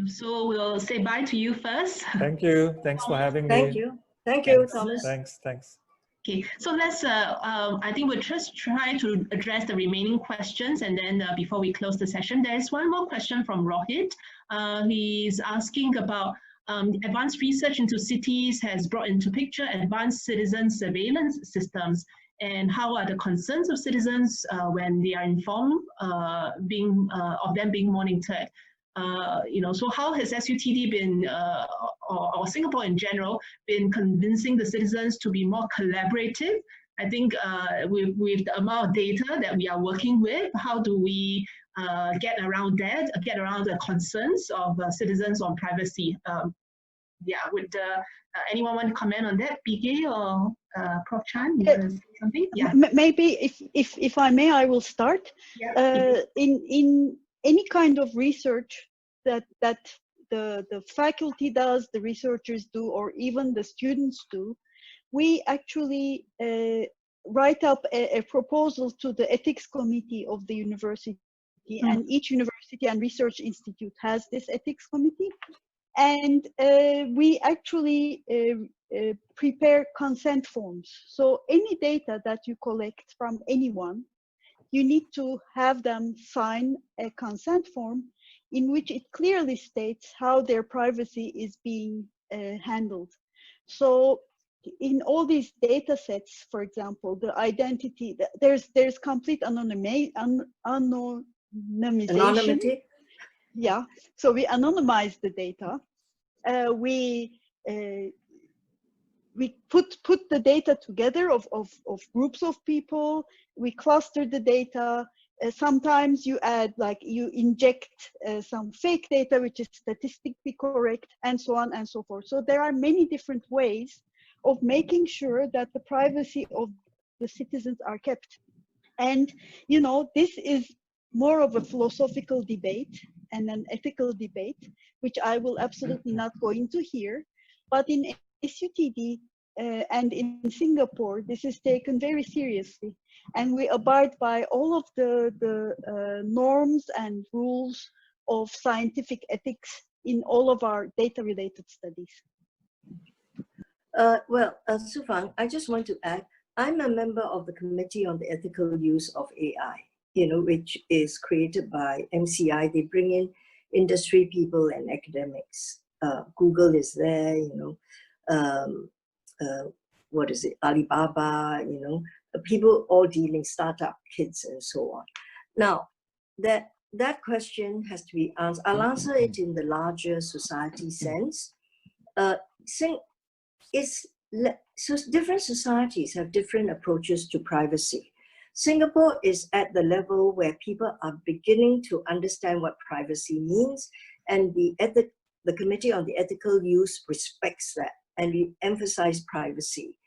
So we'll say bye to you first. Thank you. Thanks for having me. Thank you. Thank you, Thanks. Thomas. Thanks. Okay, so let's, I think we'll just try to address the remaining questions, and then before we close the session, there's one more question from Rohit. He's asking about advanced research into cities has brought into picture advanced citizen surveillance systems, and how are the concerns of citizens when they are informed of them being monitored. You know, so how has SUTD been, or Singapore in general, been convincing the citizens to be more collaborative? I think with the amount of data that we are working with, how do we get around that, get around the concerns of citizens on privacy? Yeah, would anyone want to comment on that, PK or Prof. Chan? You want to say something? Yeah. Maybe if I may, I will start. Yeah. In any kind of research that the faculty does, the researchers do, or even the students do, we actually write up a proposal to the ethics committee of the university, and each university and research institute has this ethics committee, and we actually prepare consent forms. So any data that you collect from anyone, you need to have them sign a consent form in which it clearly states how their privacy is being handled. So in all these data sets, for example, the identity, there's complete anonymity. Yeah, so we anonymize the data. We put the data together of groups of people. We cluster the data. Sometimes you add, like, you inject some fake data which is statistically correct, and so on and so forth. So there are many different ways of making sure that the privacy of the citizens are kept. And, you know, this is more of a philosophical debate and an ethical debate, which I will absolutely not go into here. But in SUTD and in Singapore, this is taken very seriously, and we abide by all of the norms and rules of scientific ethics in all of our data-related studies. Su Fang, I just want to add, I'm a member of the Committee on the Ethical Use of AI, you know, which is created by MCI. They bring in industry people and academics. Google is there, you know, what is it, Alibaba, you know, people all dealing, startup kids and so on. Now, that question has to be answered. I'll answer it in the larger society sense. So different societies have different approaches to privacy. Singapore is at the level where people are beginning to understand what privacy means, and the Committee on the Ethical Use respects that, and we emphasize privacy.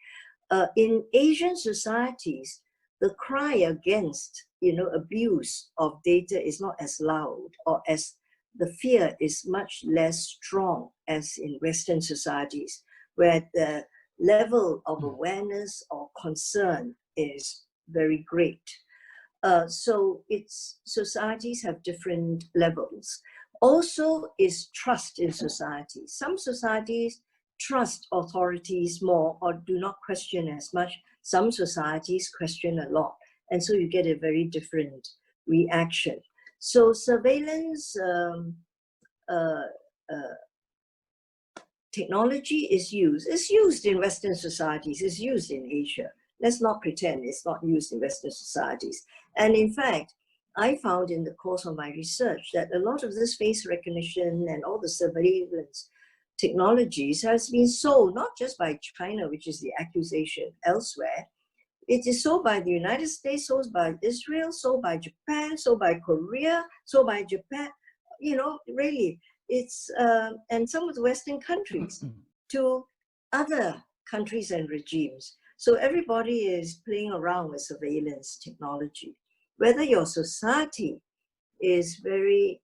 In Asian societies, the cry against, you know, abuse of data is not as loud, or as the fear is much less strong as in Western societies, where the level of awareness or concern is very great. So societies have different levels. Also is trust in society. Some societies trust authorities more or do not question as much. Some societies question a lot. And so you get a very different reaction. So surveillance technology is used. It's used in Western societies. It's used in Asia. Let's not pretend it's not used in Western societies. And in fact, I found in the course of my research that a lot of this face recognition and all the surveillance technologies has been sold not just by China, which is the accusation elsewhere. It is sold by the United States, sold by Israel, sold by Japan, sold by Korea, sold by Japan. You know, really, it's and some of the Western countries to other countries and regimes. So everybody is playing around with surveillance technology. Whether your society is very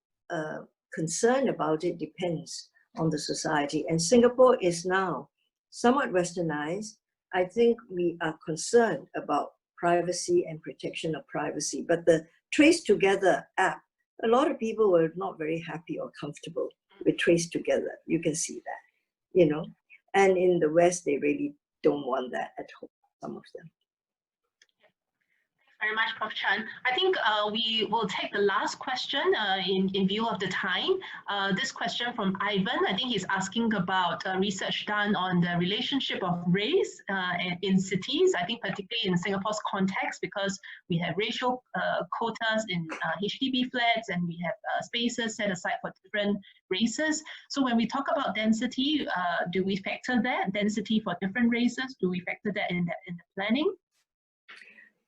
concerned about it depends on the society. And Singapore is now somewhat westernized. I think we are concerned about privacy and protection of privacy. But the Trace Together app, a lot of people were not very happy or comfortable with Trace Together. You can see that, you know. And in the West, they really don't want that at home, some of them. Very much, Prof. Chan. I think we will take the last question in view of the time. This question from Ivan, I think he's asking about research done on the relationship of race in cities, I think particularly in Singapore's context, because we have racial quotas in HDB flats and we have spaces set aside for different races. So when we talk about density, do we factor that, density for different races? Do we factor that in the planning?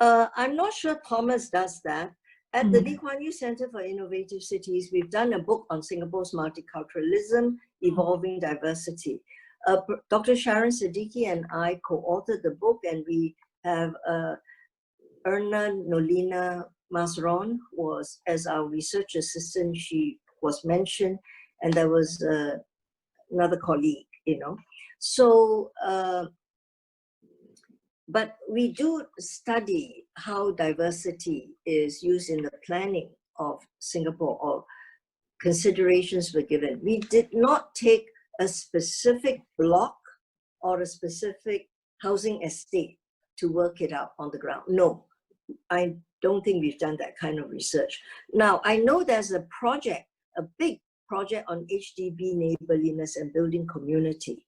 I'm not sure Thomas does that. At the Lee Kuan Yew Center for Innovative Cities, we've done a book on Singapore's multiculturalism, evolving diversity. Dr. Sharon Siddiqui and I co-authored the book, and we have Erna Nolina Masron was as our research assistant. She was mentioned, and there was another colleague, you know. So, but we do study how diversity is used in the planning of Singapore, or considerations were given. We did not take a specific block or a specific housing estate to work it out on the ground. No, I don't think we've done that kind of research. Now, I know there's a project, a big project on HDB neighborliness and building community,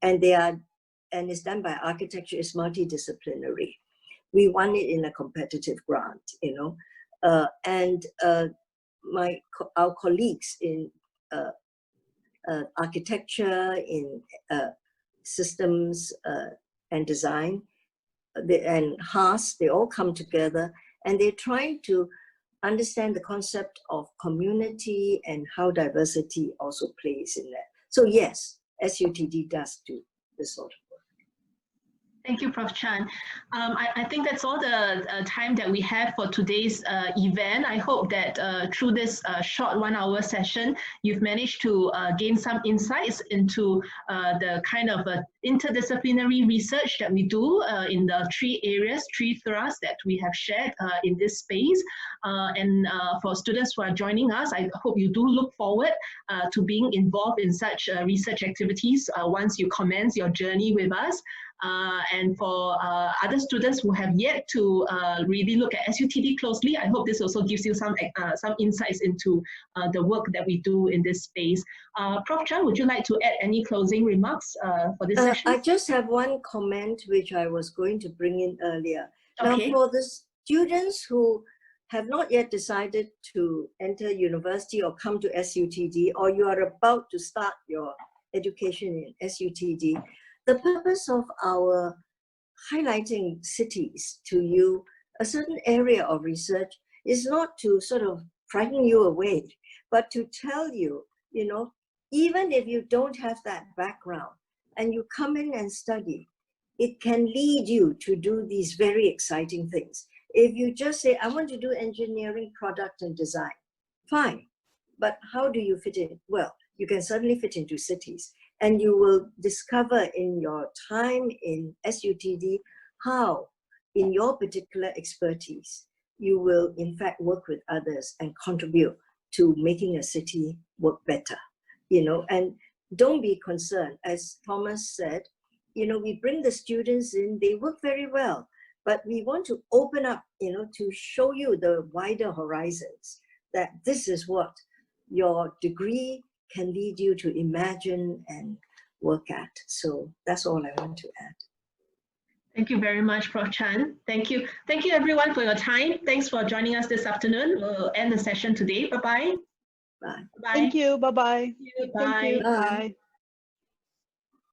and it's done by architecture. It's multi-disciplinary. We won it in a competitive grant, you know, and our colleagues in architecture, in systems and design, and Haas, they all come together, and they're trying to understand the concept of community and how diversity also plays in that. So yes, SUTD does do this sort of work. Thank you, Prof. Chan. I think that's all the time that we have for today's event. I hope that through this short 1-hour session, you've managed to gain some insights into the kind of interdisciplinary research that we do in the 3 areas, 3 thrusts that we have shared in this space. And for students who are joining us, I hope you do look forward to being involved in such research activities once you commence your journey with us. And for other students who have yet to really look at SUTD closely, I hope this also gives you some insights into the work that we do in this space. Prof. Chan, would you like to add any closing remarks for this session? I just have one comment which I was going to bring in earlier. Okay. Now, for the students who have not yet decided to enter university or come to SUTD, or you are about to start your education in SUTD, the purpose of our highlighting cities to you, a certain area of research, is not to sort of frighten you away, but to tell you, you know, even if you don't have that background and you come in and study, it can lead you to do these very exciting things. If you just say, I want to do engineering, product and design, fine, but how do you fit in? Well, you can certainly fit into cities. And you will discover in your time in SUTD how, in your particular expertise, you will in fact work with others and contribute to making a city work better. You know, and don't be concerned. As Thomas said, you know, we bring the students in, they work very well, but we want to open up, you know, to show you the wider horizons. that this is what your degree can lead you to imagine and work at. So that's all I want to add. Thank you very much, Prof. Chan. Thank you. Thank you everyone for your time. Thanks for joining us this afternoon. We'll end the session today. Bye-bye. Bye. Bye. Thank you. Bye-bye. Bye. Thank you. Bye.